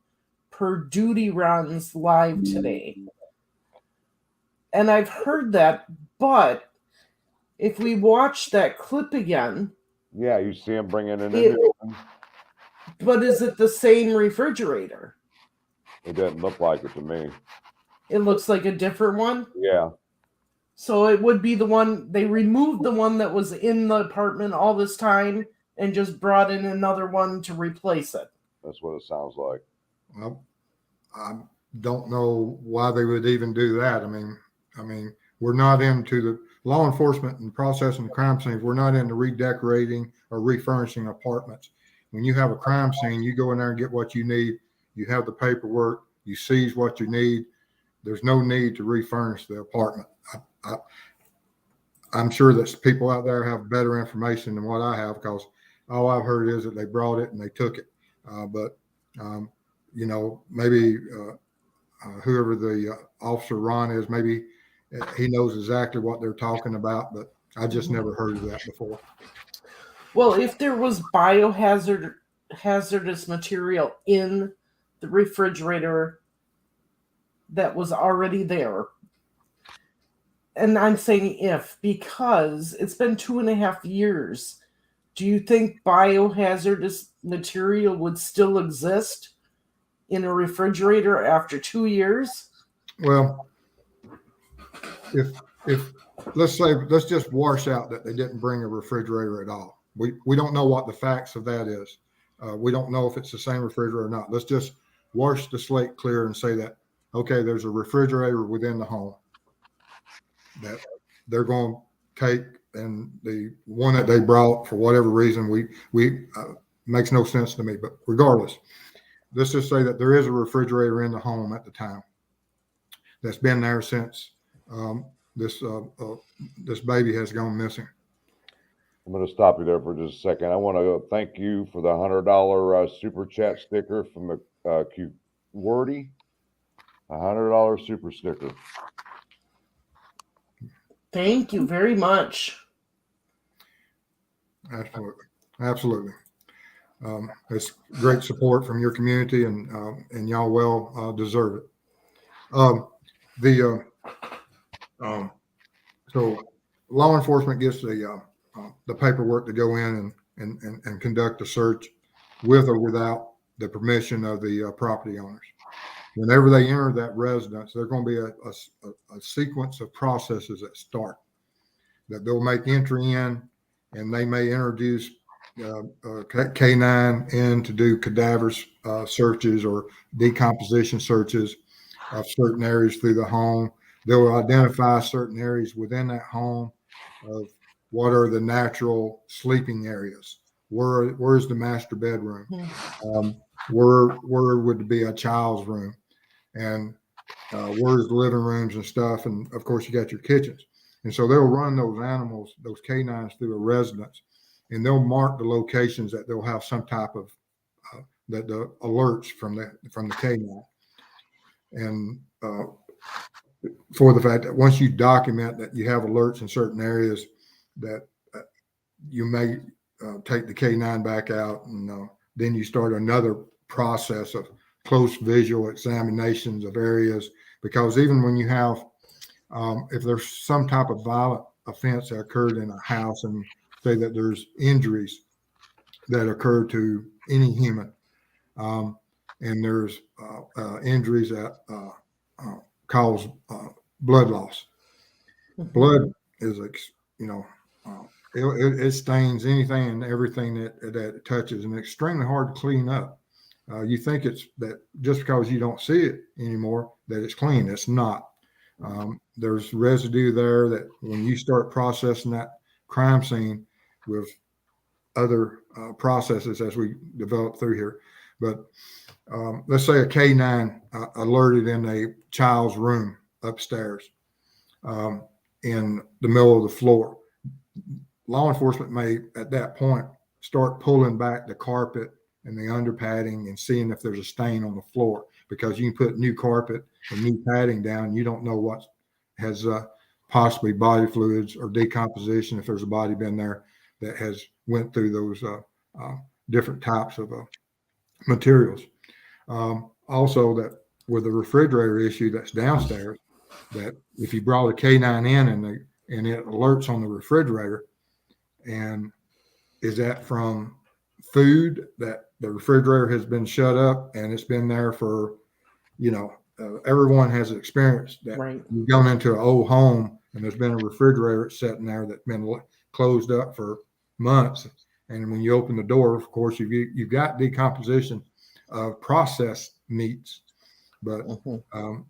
per Duty Runs live today. And I've heard that, but if we watch that clip again. Yeah, you see him bringing it in. But is it the same refrigerator? It doesn't look like it to me. It looks like a different one? Yeah. So it would be the one, they removed the one that was in the apartment all this time and just brought in another one to replace it. That's what it sounds like. Well, I don't know why they would even do that. I mean, we're not into the law enforcement and processing crime scenes. We're not into redecorating or refurnishing apartments. When you have a crime scene, you go in there and get what you need. You have the paperwork. You seize what you need. There's no need to refurnish the apartment. I'm sure that people out there have better information than what I have, because all I've heard is that they brought it and they took it. Maybe whoever the officer Ron is, maybe he knows exactly what they're talking about, but I just never heard of that before. Well, if there was hazardous material in the refrigerator that was already there, and I'm saying if, because it's been 2.5 years, do you think biohazardous material would still exist in a refrigerator after 2 years? Well, if let's just wash out that they didn't bring a refrigerator at all. We don't know what the facts of that is. We don't know if it's the same refrigerator or not. Let's just wash the slate clear and say that, okay, there's a refrigerator within the home that they're going to take, and the one that they brought for whatever reason, we makes no sense to me. But regardless, let's just say that there is a refrigerator in the home at the time that's been there since this baby has gone missing. I'm going to stop you there for just a second. I want to thank you for the $100 super chat sticker from the Wordy. $100 super sticker. Thank you very much. Absolutely. Absolutely. It's great support from your community, and y'all well deserve it. Um, the so law enforcement gets the paperwork to go in and conduct a search with or without the permission of the property owners. Whenever they enter that residence, there's going to be a sequence of processes that start. That they'll make entry in, and they may introduce K9 in to do cadavers searches or decomposition searches of certain areas through the home. They'll identify certain areas within that home of what are the natural sleeping areas. Where's the master bedroom? Where would be a child's room? And where's the living rooms and stuff? And of course, you got your kitchens. And so they'll run those animals, those canines, through a residence, and they'll mark the locations that they'll have some type of the alerts from the canine. And for the fact that once you document that you have alerts in certain areas, that you may take the canine back out, and then you start another process of close visual examinations of areas, because even when you have if there's some type of violent offense that occurred in a house, and say that there's injuries that occur to any human, and there's injuries that cause blood loss. Blood is, it stains anything and everything that it touches, and it's extremely hard to clean up. You think it's that just because you don't see it anymore that it's clean. It's not. There's residue there that when you start processing that crime scene with other processes as we develop through here. But let's say a K9 alerted in a child's room upstairs in the middle of the floor. Law enforcement may at that point start pulling back the carpet and the underpadding and seeing if there's a stain on the floor, because you can put new carpet and new padding down. You don't know what has possibly body fluids or decomposition, if there's a body been there that has went through those different types of materials. Also, that with the refrigerator issue that's downstairs, that if you brought a K9 in and it alerts on the refrigerator, and is that from food that the refrigerator has been shut up and it's been there for, everyone has experienced that. Right. You've gone into an old home and there's been a refrigerator sitting there that's been closed up for months, and when you open the door, of course, you've got decomposition of processed meats, but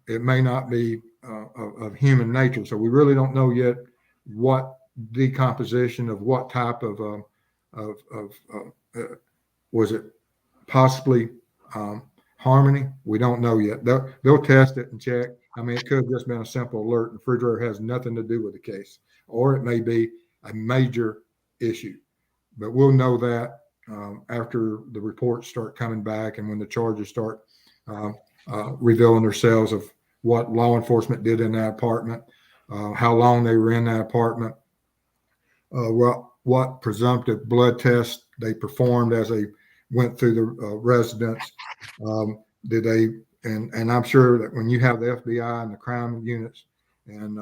it may not be of human nature. So we really don't know yet what decomposition of what type of was it possibly Harmony? We don't know yet. They'll test it and check. I mean, it could have just been a simple alert. The refrigerator has nothing to do with the case, or it may be a major issue. But we'll know that after the reports start coming back and when the charges start revealing themselves of what law enforcement did in that apartment, how long they were in that apartment, what presumptive blood tests they performed as they went through the residence. Did they, and I'm sure that when you have the FBI and the crime units and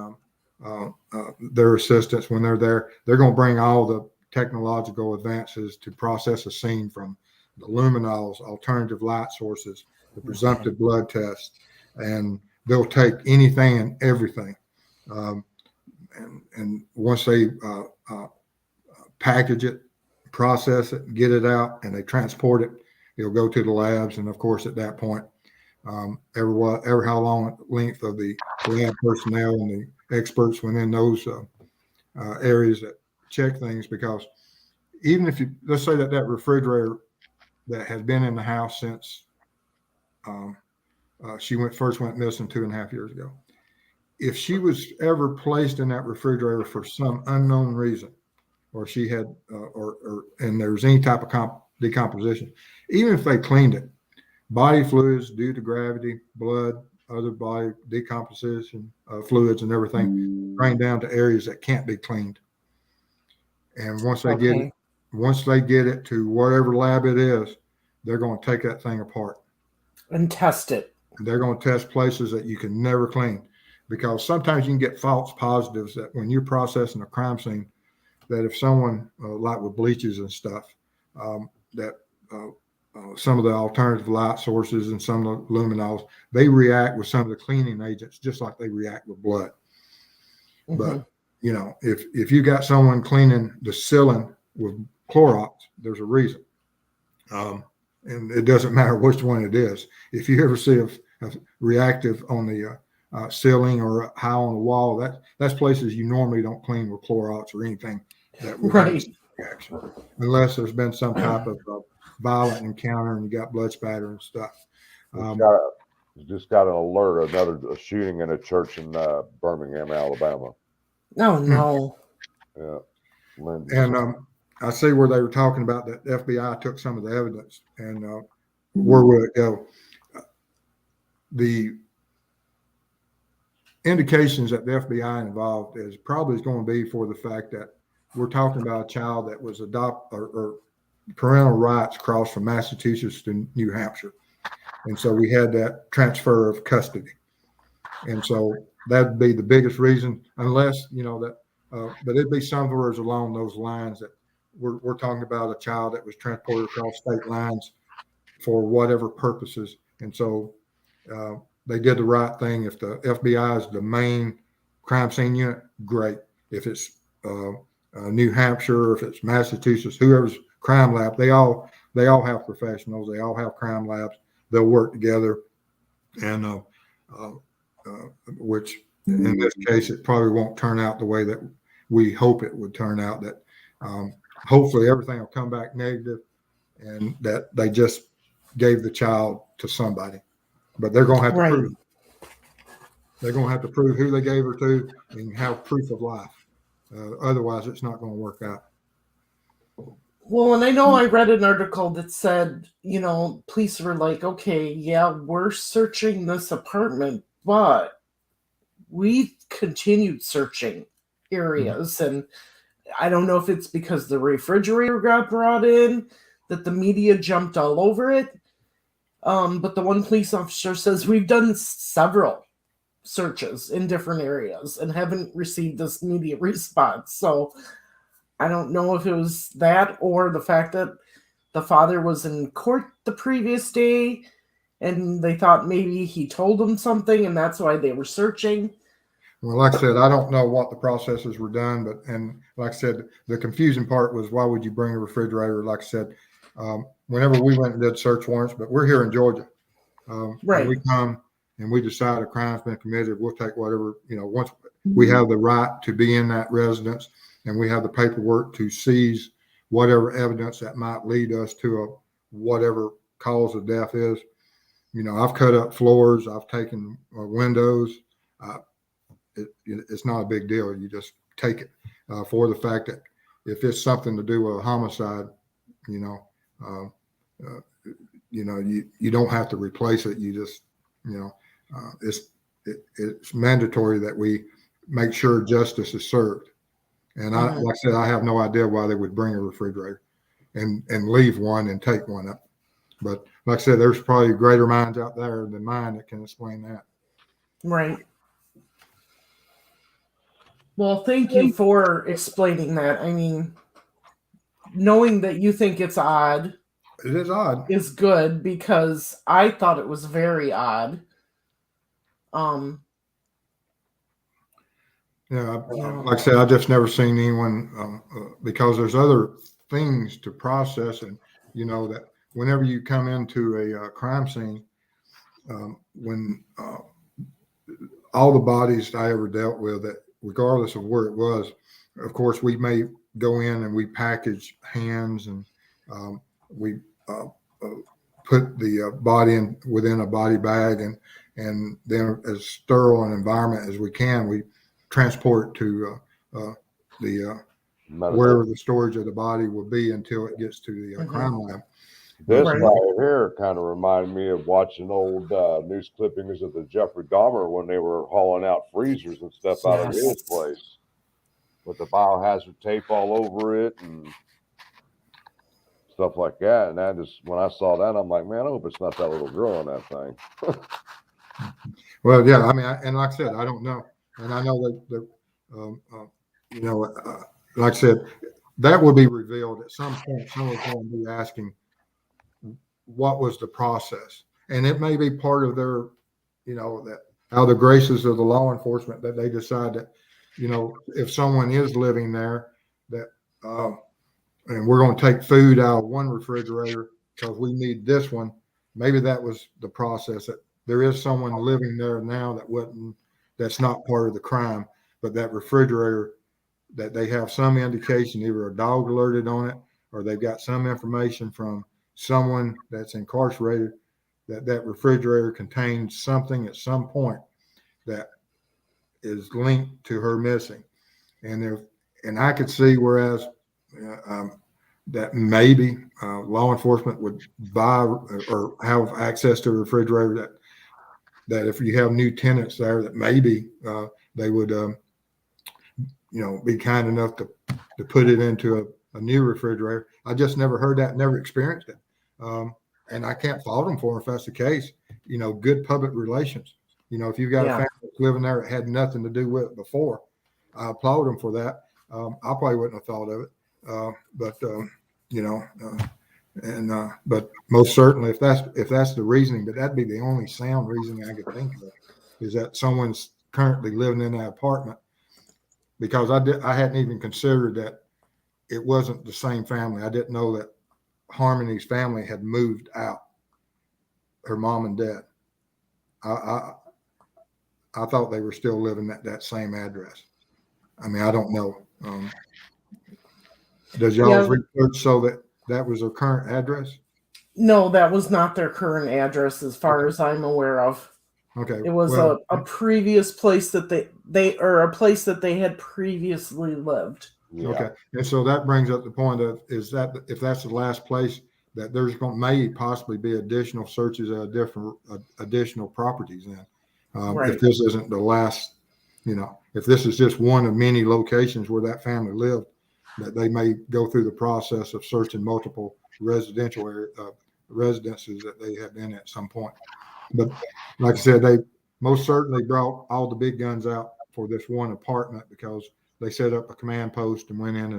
their assistants, when they're there, they're going to bring all the technological advances to process a scene, from the luminols, alternative light sources, the presumptive blood tests, and they'll take anything and everything. And once they package it, process it, get it out, and they transport it, it'll go to the labs. And of course, at that point, every how long length of the lab personnel and the experts within those areas that check things, because even if let's say that refrigerator that has been in the house since she first went missing 2.5 years ago, if she was ever placed in that refrigerator for some unknown reason, or she had, and there was any type of decomposition, even if they cleaned it, body fluids due to gravity, blood, other body decomposition fluids and everything drain down to areas that can't be cleaned. And once they get it, once they get it to whatever lab it is, they're going to take that thing apart. And test it. They're going to test places that you can never clean, because sometimes you can get false positives that when you're processing a crime scene, that if someone like with bleaches and stuff, that some of the alternative light sources and some of the luminols, they react with some of the cleaning agents just like they react with blood. Mhm. But you know, if you got someone cleaning the ceiling with Clorox, there's a reason. And it doesn't matter which one it is. If you ever see a reactive on the ceiling or high on the wall, that's places you normally don't clean with Clorox or anything that would Right. reaction, unless there's been some type of violent encounter and you got blood spatter and stuff. Just got an alert, a shooting in a church in Birmingham, Alabama. Oh no. Yeah. And I see where they were talking about that FBI took some of the evidence, and where would it go? The indications that the FBI involved is probably going to be for the fact that we're talking about a child that was adopted or parental rights crossed from Massachusetts to New Hampshire. And so we had that transfer of custody. And so that'd be the biggest reason, unless, you know, that, but it'd be somewhere along those lines that we're talking about a child that was transported across state lines for whatever purposes. And so they did the right thing. If the FBI is the main crime scene unit, great. If it's New Hampshire, if it's Massachusetts, whoever's crime lab, they all have professionals. They all have crime labs. They'll work together, and which in this case it probably won't turn out the way that we hope it would turn out. That hopefully everything will come back negative, and that they just gave the child to somebody. But they're going to have to prove it. They're going to have to prove who they gave her to and have proof of life. Otherwise, it's not going to work out. Well, and I know I read an article that said, you know, police were like, okay, yeah, we're searching this apartment, but we continued searching areas. Mm-hmm. And I don't know if it's because the refrigerator got brought in that the media jumped all over it. But the one police officer says we've done several searches in different areas and haven't received this immediate response. So I don't know if it was that or the fact that the father was in court the previous day and they thought maybe he told them something and that's why they were searching. Well, like I said, I don't know what the processes were done, and like I said, the confusing part was why would you bring a refrigerator? Like I said, whenever we went and did search warrants, but we're here in Georgia. Right. When we come and we decide a crime's been committed, we'll take whatever, you know, once we have the right to be in that residence and we have the paperwork to seize whatever evidence that might lead us to whatever cause of death is. You know, I've cut up floors, I've taken windows. It's not a big deal. You just take it for the fact that if it's something to do with a homicide, you don't have to replace it. You just, it's mandatory that we make sure justice is served. And like I said, I have no idea why they would bring a refrigerator and leave one and take one up. But like I said, there's probably greater minds out there than mine that can explain that. Right. Well, thank you for explaining that. I mean, knowing that you think it's odd. It is odd. Is good because I thought it was very odd. Like I said, I've just never seen anyone because there's other things to process, and you know that whenever you come into a crime scene, when all the bodies I ever dealt with, that regardless of where it was, of course, we may go in and we package hands and we put the body in within a body bag, and then as sterile an environment as we can, we transport to wherever the storage of the body will be until it gets to the crime lab. This right here kind of reminded me of watching old news clippings of the Jeffrey Dahmer when they were hauling out freezers and stuff out of his place with the biohazard tape all over it. And stuff like that. And I just, when I saw that, I'm like, man, I hope it's not that little girl in that thing. Well, yeah, I mean, and like I said, I don't know. And I know that, you know, like I said, that will be revealed at some point. Someone's going to be asking, what was the process? And it may be part of their, you know, that how the graces of the law enforcement that they decide that, you know, if someone is living there, that, and we're going to take food out of one refrigerator because we need this one. Maybe that was the process, that there is someone living there now that's not part of the crime, but that refrigerator, that they have some indication, either a dog alerted on it or they've got some information from someone that's incarcerated, that refrigerator contains something at some point that is linked to her missing. And I could see, whereas that maybe law enforcement would buy or have access to a refrigerator, that if you have new tenants there, that maybe they would, you know, be kind enough to put it into a new refrigerator. I just never heard that, never experienced it. And I can't fault them for it if that's the case. You know, good public relations. You know, if you've got a family that's living there that had nothing to do with it before, I applaud them for that. I probably wouldn't have thought of it. But you know, but most certainly, if that's the reasoning, but that'd be the only sound reasoning I could think of, is that someone's currently living in that apartment. Because I hadn't even considered that it wasn't the same family. I didn't know that Harmony's family had moved out, her mom and dad. I thought they were still living at that same address. I mean, I don't know. Does y'all's research show that was their current address? No, that was not their current address as far as I'm aware of. Okay. It was a previous place that a place that they had previously lived. Yeah. Okay. And so that brings up the point of, is that if that's the last place, that there's may possibly be additional searches of different additional properties then. Right. If this isn't the last, you know, if this is just one of many locations where that family lived, that they may go through the process of searching multiple residential residences that they have been at some point. But like I said, they most certainly brought all the big guns out for this one apartment, because they set up a command post and went in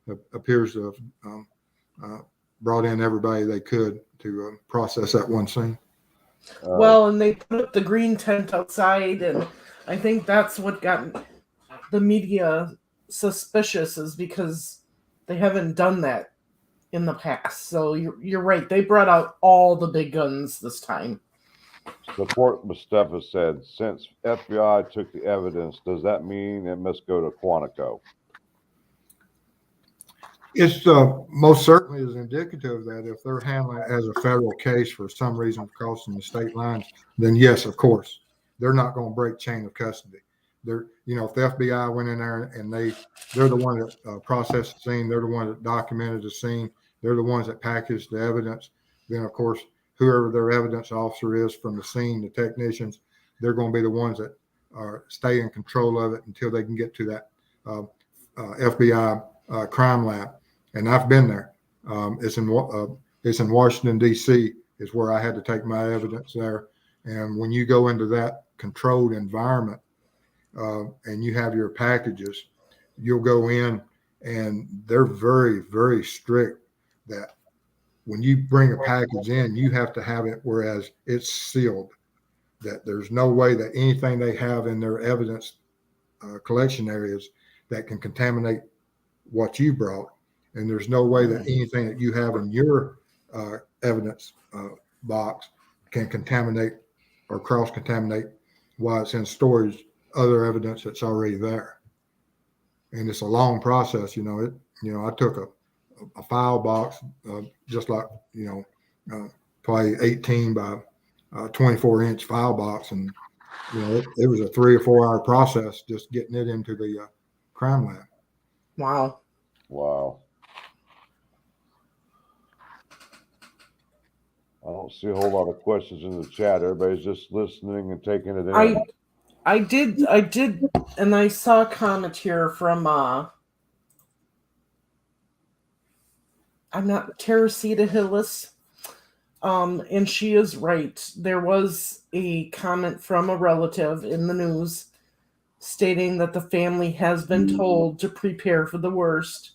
and appears to have brought in everybody they could to process that one scene. Well, and they put up the green tent outside, and I think that's what got the media suspicious, is because they haven't done that in the past. So you're right. They brought out all the big guns this time. Support Mustafa said, since FBI took the evidence, does that mean it must go to Quantico? It's most certainly is indicative that if they're handling it as a federal case for some reason crossing the state lines, then yes, of course, they're not going to break chain of custody. They're, you know, if the FBI went in there and they're the one that processed the scene, they're the one that documented the scene, they're the ones that packaged the evidence, then of course, whoever their evidence officer is from the scene, the technicians, they're going to be the ones that stay in control of it until they can get to that FBI crime lab. And I've been there. It's in Washington, D.C. is where I had to take my evidence there. And when you go into that controlled environment and you have your packages, you'll go in and they're very, very strict that when you bring a package in, you have to have it whereas it's sealed, that there's no way that anything they have in their evidence collection areas that can contaminate what you brought. And there's no way that anything that you have in your evidence box can contaminate or cross-contaminate while it's in storage other evidence that's already there. And it's a long process, you know. I took a file box, just like, you know, probably 18 by 24-inch file box, and you know, it was a 3 or 4 hour process just getting it into the crime lab. Wow. I don't see a whole lot of questions in the chat. Everybody's just listening and taking it in. I did, and I saw a comment here from I'm not Teresita Hillis. And she is right. There was a comment from a relative in the news stating that the family has been told to prepare for the worst.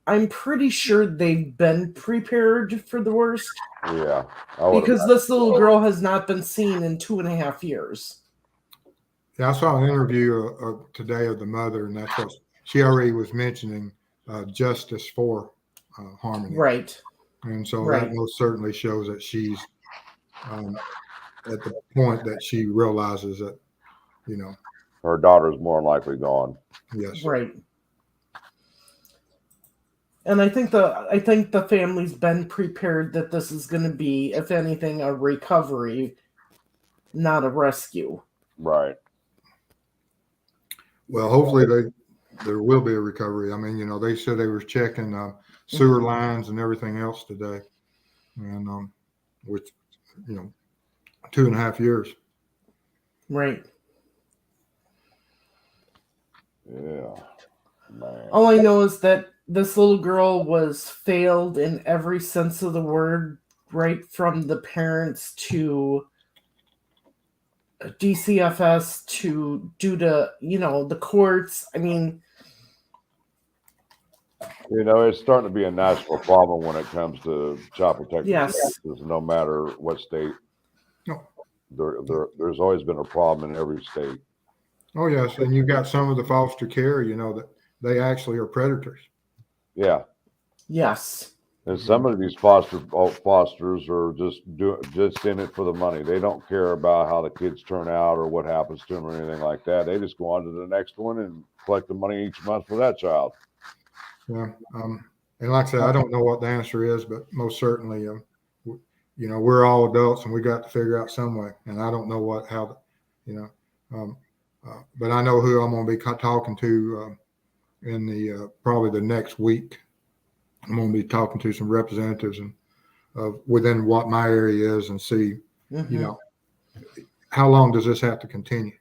I'm pretty sure they've been prepared for the worst Yeah. I would because this little girl has not been seen in 2.5 years. Yeah, I saw an interview today of the mother, and that's what she already was mentioning, justice for Harmony. Right. And so Right. that most certainly shows that she's at the point that she realizes that, you know, her daughter's more than likely gone. yes. Right. And I think the family's been prepared that this is going to be, if anything, a recovery, not a rescue. Right. Well, hopefully there will be a recovery. I mean, you know, they said they were checking sewer lines and everything else today, and which, you know, 2.5 years. Right. Yeah. Man. All I know is that this little girl was failed in every sense of the word, right from the parents to DCFS to due to, you know, the courts. I mean, You know, it's starting to be a national problem when it comes to child protective Yes. services, no matter what state. No. There's always been a problem in every state. Oh, yes. And you've got some of the foster care, you know, that they actually are predators. Yeah. yes. And some of these fosters are just in it for the money. They don't care about how the kids turn out or what happens to them or anything like that. They just go on to the next one and collect the money each month for that child. Yeah. And like I said, I don't know what the answer is, but most certainly, you know, we're all adults and we got to figure out some way. And I don't know you know, but I know who I'm going to be talking to in the probably the next week. I'm going to be talking to some representatives and within what my area is and see, you know, how long does this have to continue?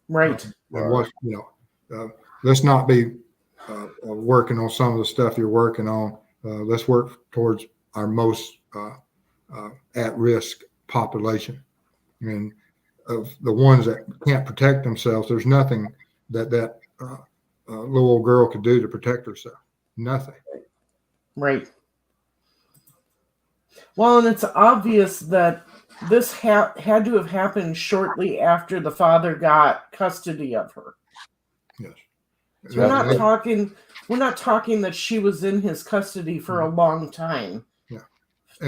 Right. And what, you know, let's not be working on some of the stuff you're working on. Let's work towards our most at-risk population. I mean, of the ones that can't protect themselves, there's nothing that little old girl could do to protect herself. Nothing. Right. Well, and it's obvious that this had to have happened shortly after the father got custody of her. Yes. So we're not talking that she was in his custody for a long time. Yeah.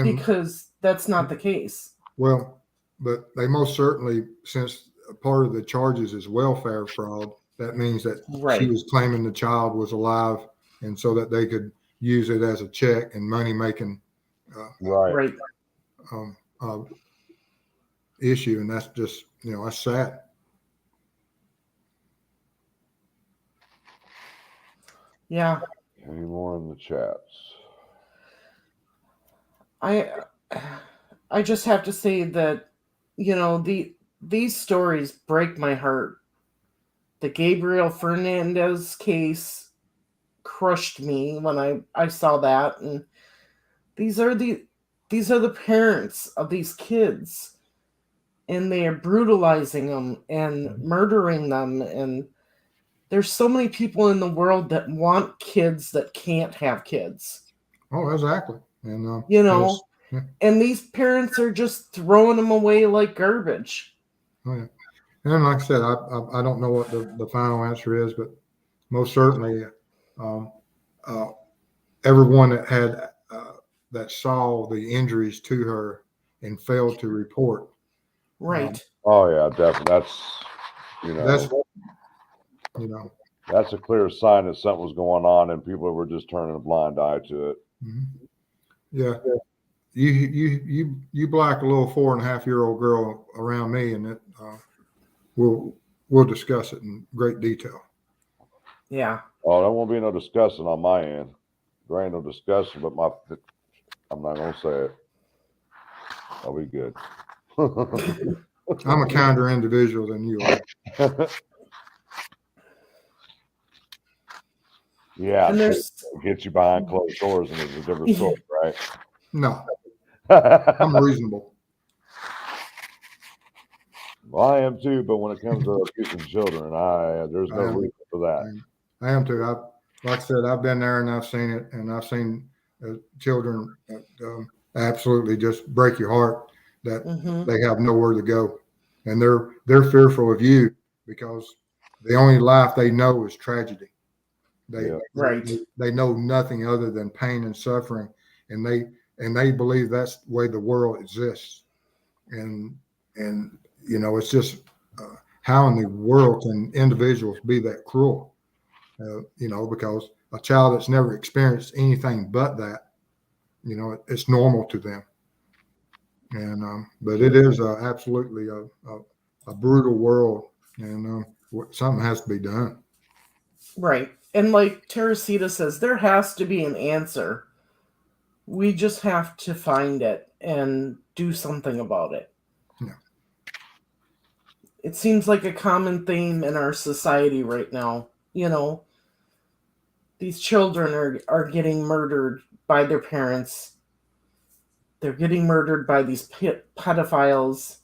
Because that's not the case. Well, but they most certainly, since part of the charges is welfare fraud, that means that she was claiming the child was alive, and so that they could use it as a check and money making issue, and that's just, you know, that's sad. Yeah. Any more in the chats? I just have to say that, you know, these stories break my heart. The Gabriel Fernandez case crushed me when I saw that, and these are the parents of these kids, and they are brutalizing them and murdering them, and there's so many people in the world that want kids that can't have kids. Oh, exactly. And you know, and these parents are just throwing them away like garbage. Oh, yeah. And like I said, I don't know what the final answer is, but most certainly, everyone that had that saw the injuries to her and failed to report. Right. Oh yeah, definitely. That's a clear sign that something was going on and people were just turning a blind eye to it. Mm-hmm. Yeah. You black a little 4.5-year-old girl around me, and we'll discuss it in great detail. Yeah. Oh, there won't be no discussing on my end. There ain't no discussion, but I'm not gonna say it. I'll be good. I'm a kinder individual than you are. Yeah, And there's get you behind closed doors and it's a different story, right? No, I'm reasonable. Well, I am too, but when it comes to abusing children, there's no reason for that. I am too. Like I said, I've been there and I've seen it, and I've seen children absolutely just break your heart that they have nowhere to go, and they're fearful of you because the only life they know is tragedy. They know nothing other than pain and suffering, and they believe that's the way the world exists, and you know, it's just how in the world can individuals be that cruel? You know, because a child that's never experienced anything but that, you know, it's normal to them. And but it is absolutely a brutal world, and something has to be done. right. And like Teresita says, there has to be an answer. We just have to find it and do something about it. Yeah. It seems like a common theme in our society right now. You know, these children are getting murdered by their parents. They're getting murdered by these pedophiles.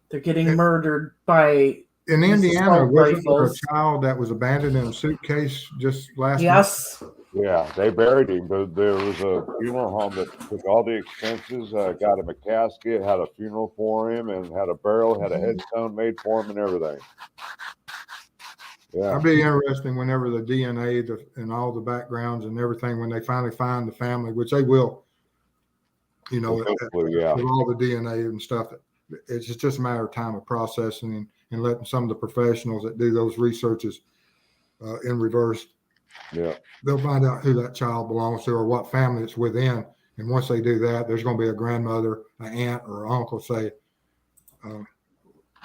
They're getting murdered by in Indiana. assault Wasn't there a rifles. child that was abandoned in a suitcase just last month? Yes. Yeah, they buried him, but there was a funeral home that took all the expenses, got him a casket, had a funeral for him, and had a burial, had a headstone made for him, and everything. Yeah, It'll be interesting whenever the DNA and all the backgrounds and everything, when they finally find the family, which they will, you know, hopefully, yeah. with all the DNA and stuff. It's just a matter of time of processing and letting some of the professionals that do those researches in reverse. Yeah, they'll find out who that child belongs to or what family it's within. And once they do that, there's going to be a grandmother, an aunt, or uncle say,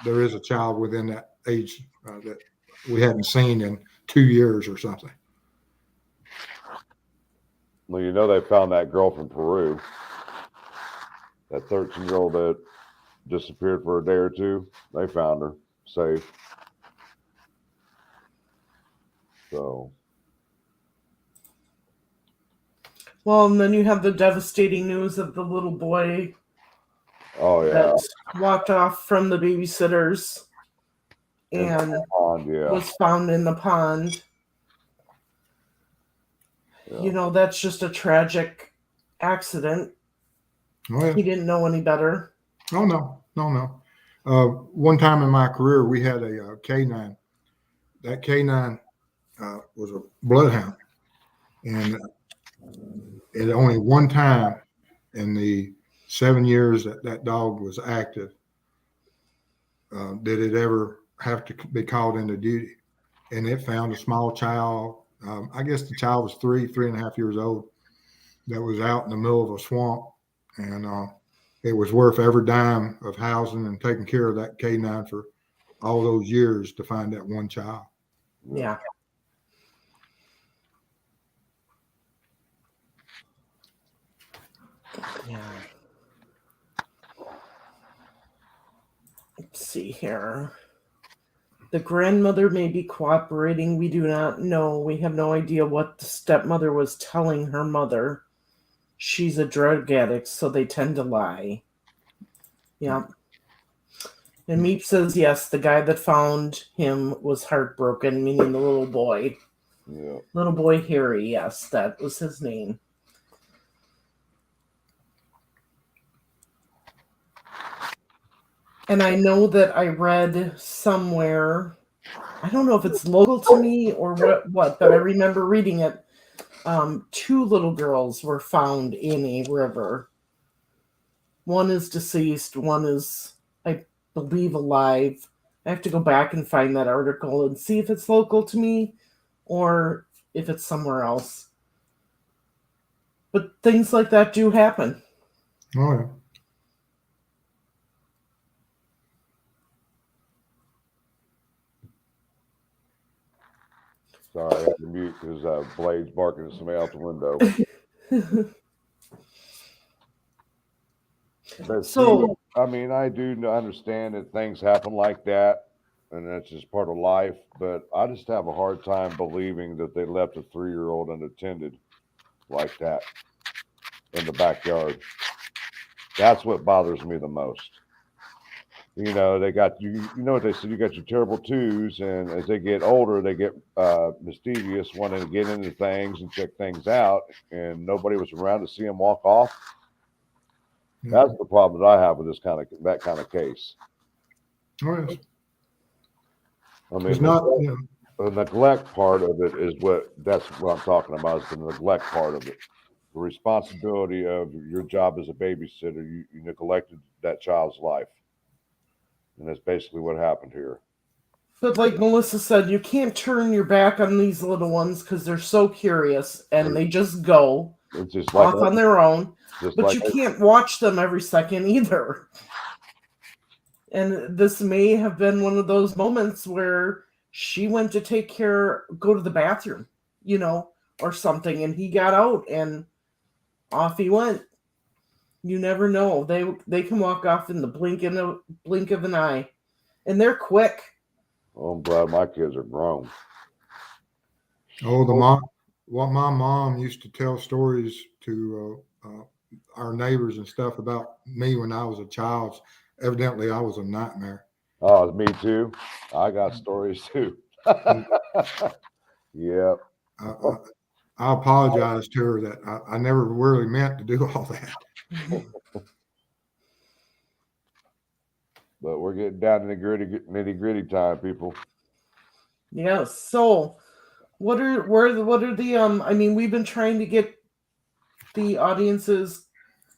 there is a child within that age that we hadn't seen in 2 years or something. Well, you know, they found that girl from Peru, that 13-year-old that disappeared for a day or two. They found her safe. So. Well, and then you have the devastating news of the little boy that walked off from the babysitters and was found in the pond. Yeah. You know, that's just a tragic accident. Oh, yeah. He didn't know any better. Oh, no. One time in my career, we had a K9. That K9 was a bloodhound. And it only one time in the 7 years that dog was active did it ever have to be called into duty. And it found a small child. I guess the child was 3.5 years old, that was out in the middle of a swamp. And it was worth every dime of housing and taking care of that K9 for all those years to find that one child. Yeah. Yeah. Let's see here. The grandmother may be cooperating. We do not know. We have no idea what the stepmother was telling her mother. She's a drug addict, so they tend to lie. Yeah. And Meep says, yes, the guy that found him was heartbroken, meaning the little boy. Yeah. Little boy Harry, yes, that was his name. And I know that I read somewhere, I don't know if it's local to me or what, but I remember reading it. 2 little girls were found in a river. One is deceased, one is, I believe, alive. I have to go back and find that article and see if it's local to me or if it's somewhere else. But things like that do happen. Oh, yeah. Sorry, I had to mute because Blade's barking at somebody out the window. But So, I mean, I do understand that things happen like that. and that's just part of life. But I just have a hard time believing that they left a 3-year-old unattended like that in the backyard. That's what bothers me the most. You know, they got you. You know what they said? You got your terrible twos, and as they get older, they get mischievous, wanting to get into things and check things out, and nobody was around to see them walk off. Yeah. That's the problem that I have with that kind of case. Oh, yes. I mean, It's not, you know, the neglect part of it is that's what I'm talking about, is the neglect part of it. The responsibility of your job as a babysitter, you neglected that child's life. And that's basically what happened here. But like Melissa said, you can't turn your back on these little ones because they're so curious and they just go It's just like off on their own. just But like you can't watch them every second either. And this may have been one of those moments where she went to go to the bathroom, you know, or something, and he got out and off he went. You never know. They can walk off in the blink of an eye. And they're quick. Oh, I'm glad my kids are grown. oh, what my mom used to tell stories to our neighbors and stuff about me when I was a child. Evidently, I was a nightmare. Oh, me too. I got stories too. Yep. I apologize to her that I never really meant to do all that. But we're getting down to the nitty gritty time, people. Yeah. So, what are the I mean, we've been trying to get the audience's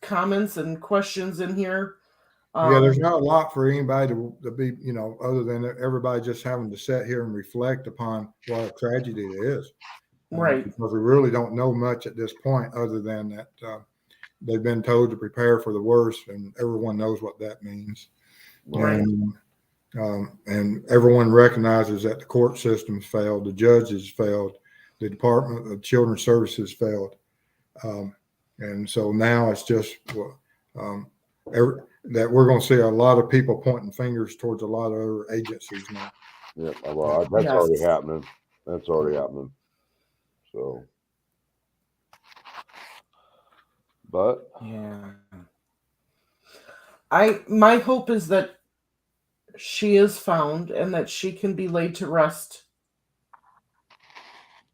comments and questions in here. Yeah, there's not a lot for anybody to be, you know, other than everybody just having to sit here and reflect upon what a tragedy it is. Right. Because we really don't know much at this point, other than that they've been told to prepare for the worst, and everyone knows what that means. Right. And everyone recognizes that the court system's failed, the judges failed, the Department of Children's Services failed. And so now it's just that we're going to see a lot of people pointing fingers towards a lot of other agencies now. Yeah, well, that's already happening. That's already happening. So, but yeah, my hope is that she is found and that she can be laid to rest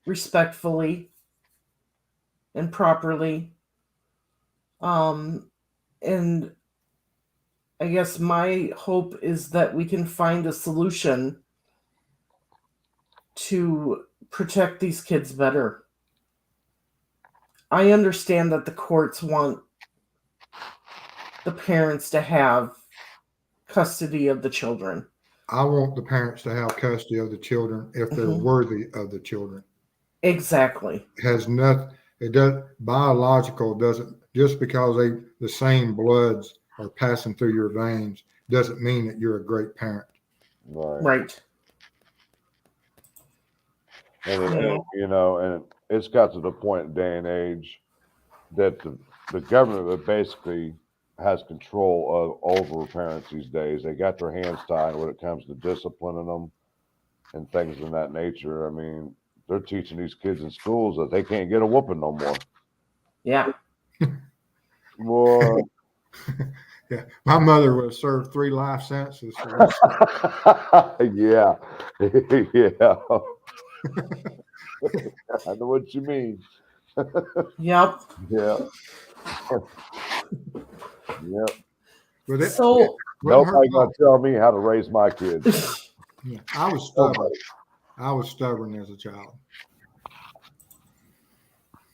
respectfully and properly. And I guess my hope is that we can find a solution to protect these kids better. I understand that the courts want the parents to have custody of the children. I want the parents to have custody of the children if they're worthy of the children. Exactly. It has nothing. It does biological doesn't just because the same bloods are passing through your veins doesn't mean that you're a great parent. Right. And you know, and it's got to the point in day and age that the government basically has control over parents these days. They got their hands tied when it comes to disciplining them and things of that nature. I mean, they're teaching these kids in schools that they can't get a whooping no more. Yeah. Boy. Yeah, my mother would have served 3 life sentences for this. Yeah. Yeah. I know what you mean. Yep. Yeah. Yep. So nobody gonna tell me how to raise my kids. Yeah, I was stubborn. I was stubborn as a child.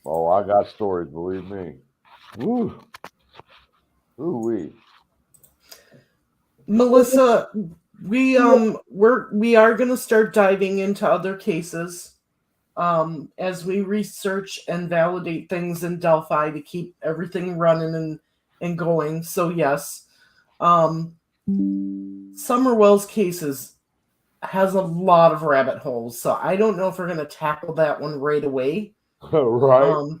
Oh, I got stories, believe me. Woo. Ooh-wee. Melissa, we are going to start diving into other cases as we research and validate things in Delphi to keep everything running and going. So yes, Summerwell's cases has a lot of rabbit holes. So I don't know if we're going to tackle that one right away. Right.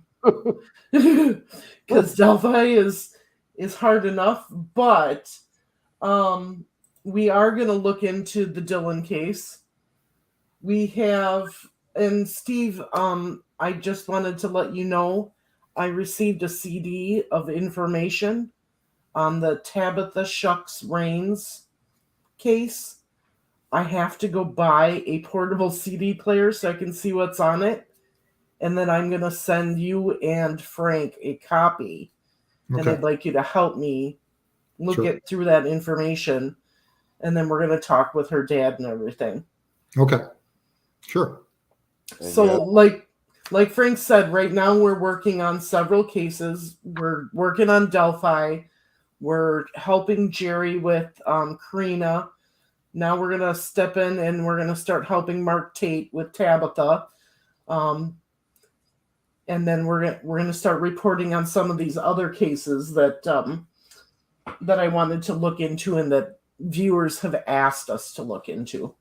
Because Delphi is hard enough, but we are going to look into the Dylan case. We have, and Steve, I just wanted to let you know, I received a CD of information on the Tabitha Shucks Rains case. I have to go buy a portable CD player so I can see what's on it. And then I'm going to send you and Frank a copy. And Okay. I'd like you to help me look Sure. through that information. And then we're going to talk with her dad and everything. Okay. Sure. And So yes, like Frank said, right now we're working on several cases. We're working on Delphi. We're helping Jerry with Karina. Now we're gonna step in and we're gonna start helping Mark Tate with Tabitha. And then we're gonna start reporting on some of these other cases that that I wanted to look into and that viewers have asked us to look into.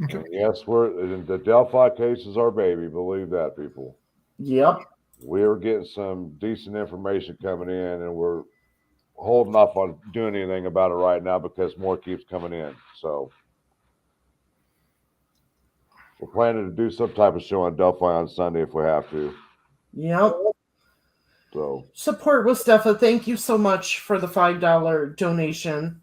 Okay. and yes, the Delphi case is our baby. Believe that, people. Yep. We're getting some decent information coming in, and we're holding off on doing anything about it right now because more keeps coming in. So we're planning to do some type of show on Delphi on Sunday if we have to. Yep. So Support with Steffa. Thank you so much for the $5 donation.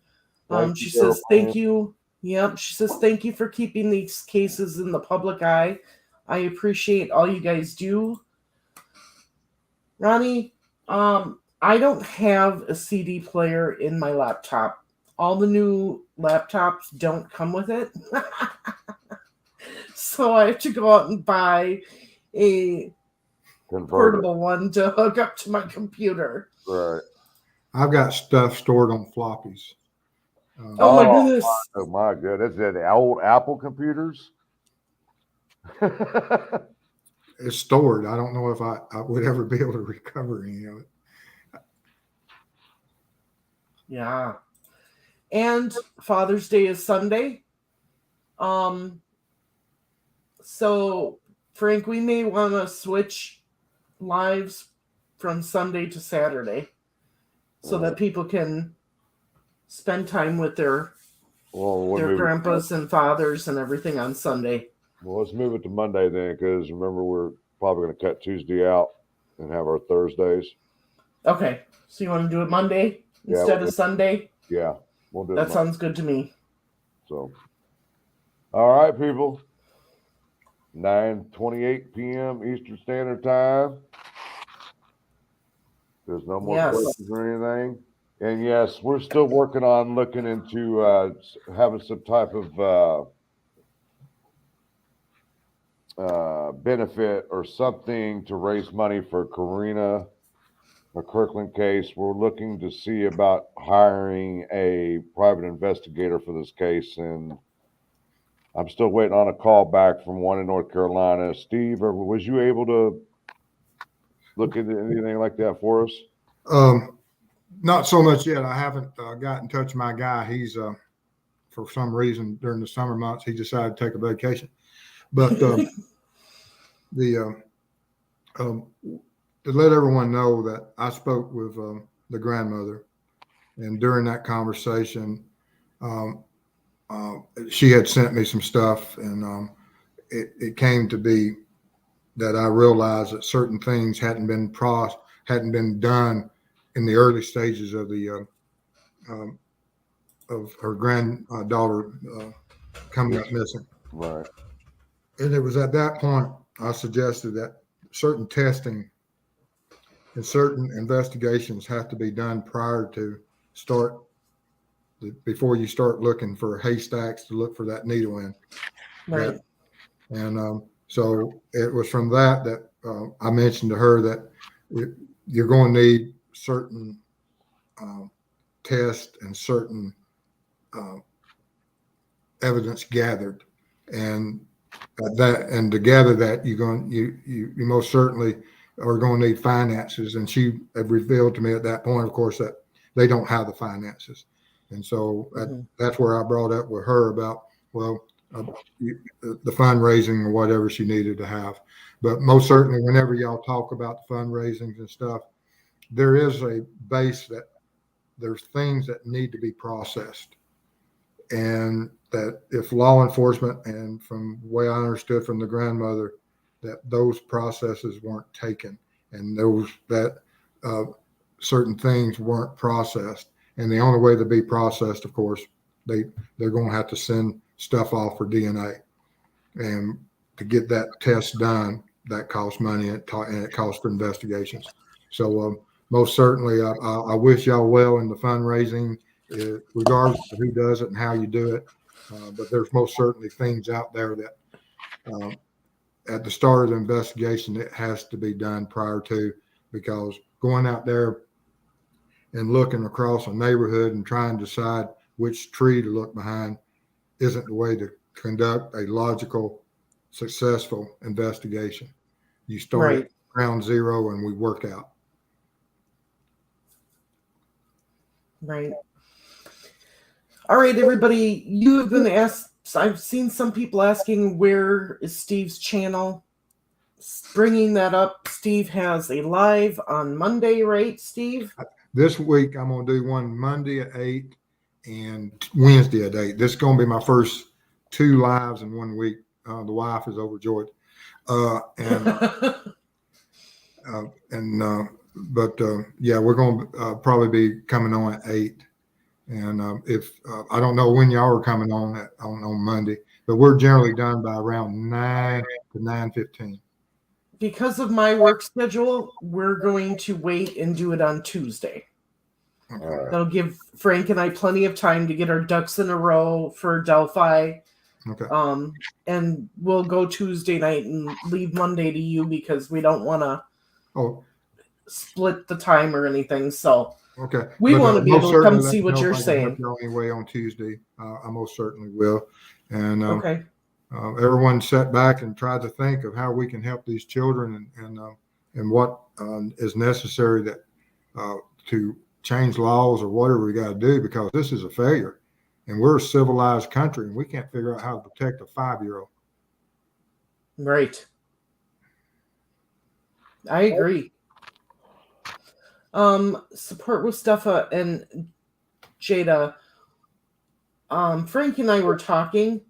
Thank She you, says everybody. thank you. Yep. She says thank you for keeping these cases in the public eye. I appreciate all you guys do. Ronnie, I don't have a CD player in my laptop. All the new laptops don't come with it. So I have to go out and buy a convert it. portable one to hook up to my computer. Right. I've got stuff stored on floppies. Oh my goodness. Oh my goodness. Is it old Apple computers? It's stored. I don't know if I would ever be able to recover any of it. Yeah. And Father's Day is Sunday. So Frank, we may want to switch lives from Sunday to Saturday so that people can spend time with their grandpas and fathers and everything on Sunday. Well, let's move it to Monday then, because remember, we're probably going to cut Tuesday out and have our Thursdays. Okay. So you want to do it Monday instead of Sunday? Yeah. We'll do it That Monday. sounds good to me. So, all right, people. 9:28 p.m. Eastern Standard Time. There's no more questions or anything. And yes, we're still working on looking into having some type of benefit or something to raise money for Karina McKirkland case. We're looking to see about hiring a private investigator for this case, and I'm still waiting on a call back from one in North Carolina. Steve, was you able to look into anything like that for us? Not so much yet. I haven't got in touch with my guy. He's for some reason during the summer months he decided to take a vacation. But to let everyone know that I spoke with the grandmother, and during that conversation, she had sent me some stuff, and it came to be that I realized that certain things hadn't been done in the early stages of the of her granddaughter coming up missing. Right. And it was at that point I suggested that certain testing and certain investigations have to be done before you start looking for haystacks to look for that needle in. Right. And so it was from that I mentioned to her that you're going to need certain tests and certain evidence gathered, and to gather that you most certainly are going to need finances. And she had revealed to me at that point, of course, that they don't have the finances, and so that's where I brought up with her about the fundraising or whatever she needed to have. But most certainly, whenever y'all talk about the fundraisings and stuff, there is a base that there's things that need to be processed. And that if law enforcement, and from the way I understood from the grandmother, that those processes weren't taken, and certain things weren't processed. And the only way to be processed, of course, they're going to have to send stuff off for DNA. And to get that test done, that costs money, and it costs for investigations. So most certainly, I wish y'all well in the fundraising, regardless of who does it and how you do it. But there's most certainly things out there that at the start of the investigation, it has to be done prior to, because going out there and looking across a neighborhood and trying to decide which tree to look behind isn't the way to conduct a logical, successful investigation. You start at ground zero and we work out. Right. All right, everybody, you have been asked, I've seen some people asking, where is Steve's channel? Bringing that up, Steve has a live on Monday, right, Steve? This week, I'm going to do one Monday at 8 and Wednesday at 8. This is going to be my first 2 lives in 1 week. The wife is overjoyed. But yeah, we're going to probably be coming on at 8. And if I don't know when y'all are coming on Monday, but we're generally done by around 9 to 9:15. Because of my work schedule, we're going to wait and do it on Tuesday. Okay. That'll give Frank and I plenty of time to get our ducks in a row for Delphi. Okay. And we'll go Tuesday night and leave Monday to you, because we don't want to split the time or anything. So okay, we want to be able to come see what you're saying. Anyway, on Tuesday, I most certainly will. And okay. Everyone sat back and tried to think of how we can help these children, and what is necessary that to change laws or whatever we got to do, because this is a failure, and we're a civilized country, and we can't figure out how to protect a 5-year-old. Right. I agree. Support Mustafa and Jada. Frank and I were talking,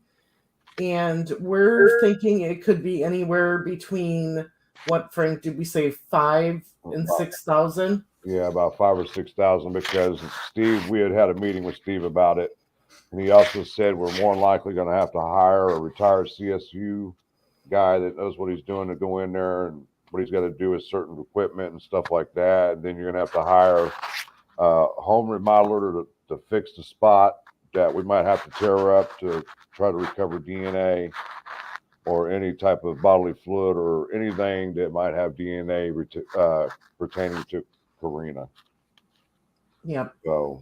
and we're thinking it could be anywhere between, what, Frank, did we say 5,000 and 6,000? Yeah, about 5,000 or 6,000, because Steve, we had a meeting with Steve about it, and he also said we're more than likely going to have to hire a retired CSU guy that knows what he's doing to go in there, and what he's got to do with certain equipment and stuff like that. And then you're going to have to hire a home remodeler to fix the spot that we might have to tear up to try to recover DNA or any type of bodily fluid or anything that might have DNA pertaining to Karina. Yep. So.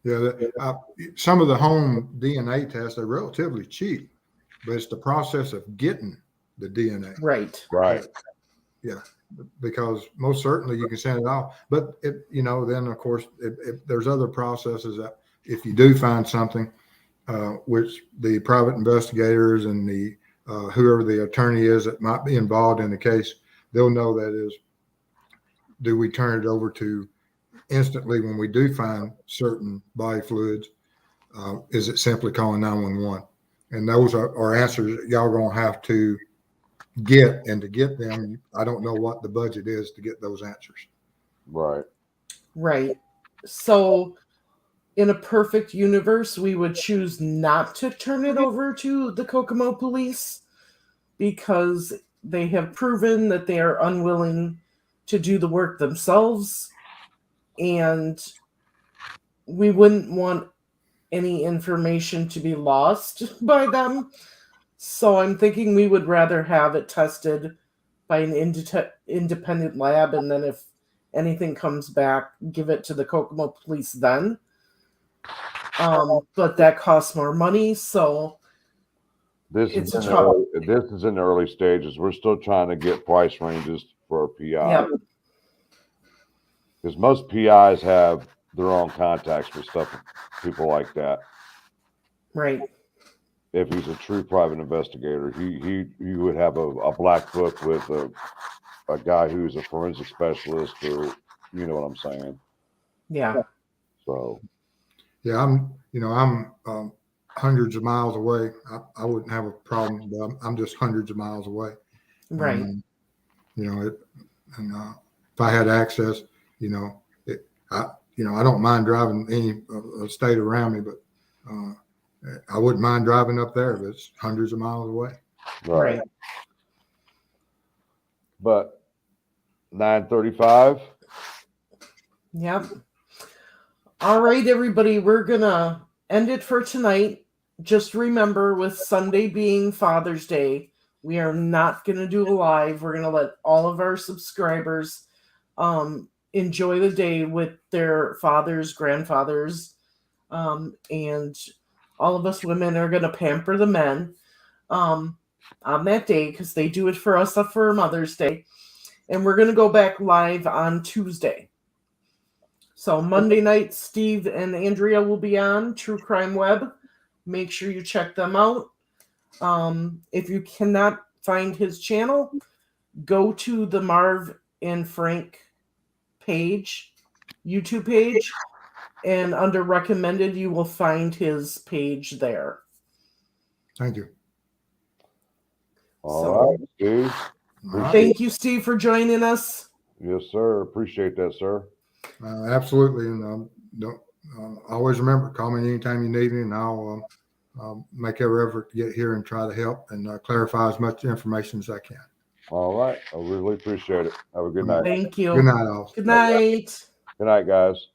Yeah, some of the home DNA tests are relatively cheap, but it's the process of getting the DNA. Right. Right. Yeah, because most certainly you can send it off, but then of course there's other processes that if you do find something, which the private investigators and the whoever the attorney is that might be involved in the case, they'll know that is, do we turn it over to instantly when we do find certain body fluids? Is it simply calling 911? And those are answers that y'all going to have to get, and to get them, I don't know what the budget is to get those answers. Right. Right. So in a perfect universe, we would choose not to turn it over to the Kokomo police, because they have proven that they are unwilling to do the work themselves, and we wouldn't want any information to be lost by them. So I'm thinking we would rather have it tested by an independent lab, and then if anything comes back, give it to the Kokomo police then. But that costs more money, so this is in the early stages. We're still trying to get price ranges for a PI. Yep. Because most PIs have their own contacts with people like that. Right. If he's a true private investigator, he would have a black book with a guy who's a forensic specialist or You know what I'm saying? Yeah. So, Yeah, I'm hundreds of miles away. I wouldn't have a problem, but I'm just hundreds of miles away. Right. And if I had access, I don't mind driving any state around me, but I wouldn't mind driving up there, but it's hundreds of miles away. right. Right. But 9:35. Yep. All right, everybody, we're gonna end it for tonight. Just remember, with Sunday being Father's Day, we are not gonna do a live. We're gonna let all of our subscribers enjoy the day with their fathers, grandfathers, and all of us women are gonna pamper the men on that day because they do it for us for Mother's Day. And we're gonna go back live on Tuesday. So Monday night, Steve and Andrea will be on True Crime Web. Make sure you check them out. If you cannot find his channel, go to the Marv and Frank page, YouTube page, and under recommended, you will find his page there. Thank you. All right, Steve. Thank you, Steve, for joining us. Yes, sir. Appreciate that, sir. Absolutely. And don't always remember, call me anytime you need me, and I'll make every effort to get here and try to help and clarify as much information as I can. All right. I really appreciate it. Have a good night. Thank you. Good night, all. Good night. Good night, guys.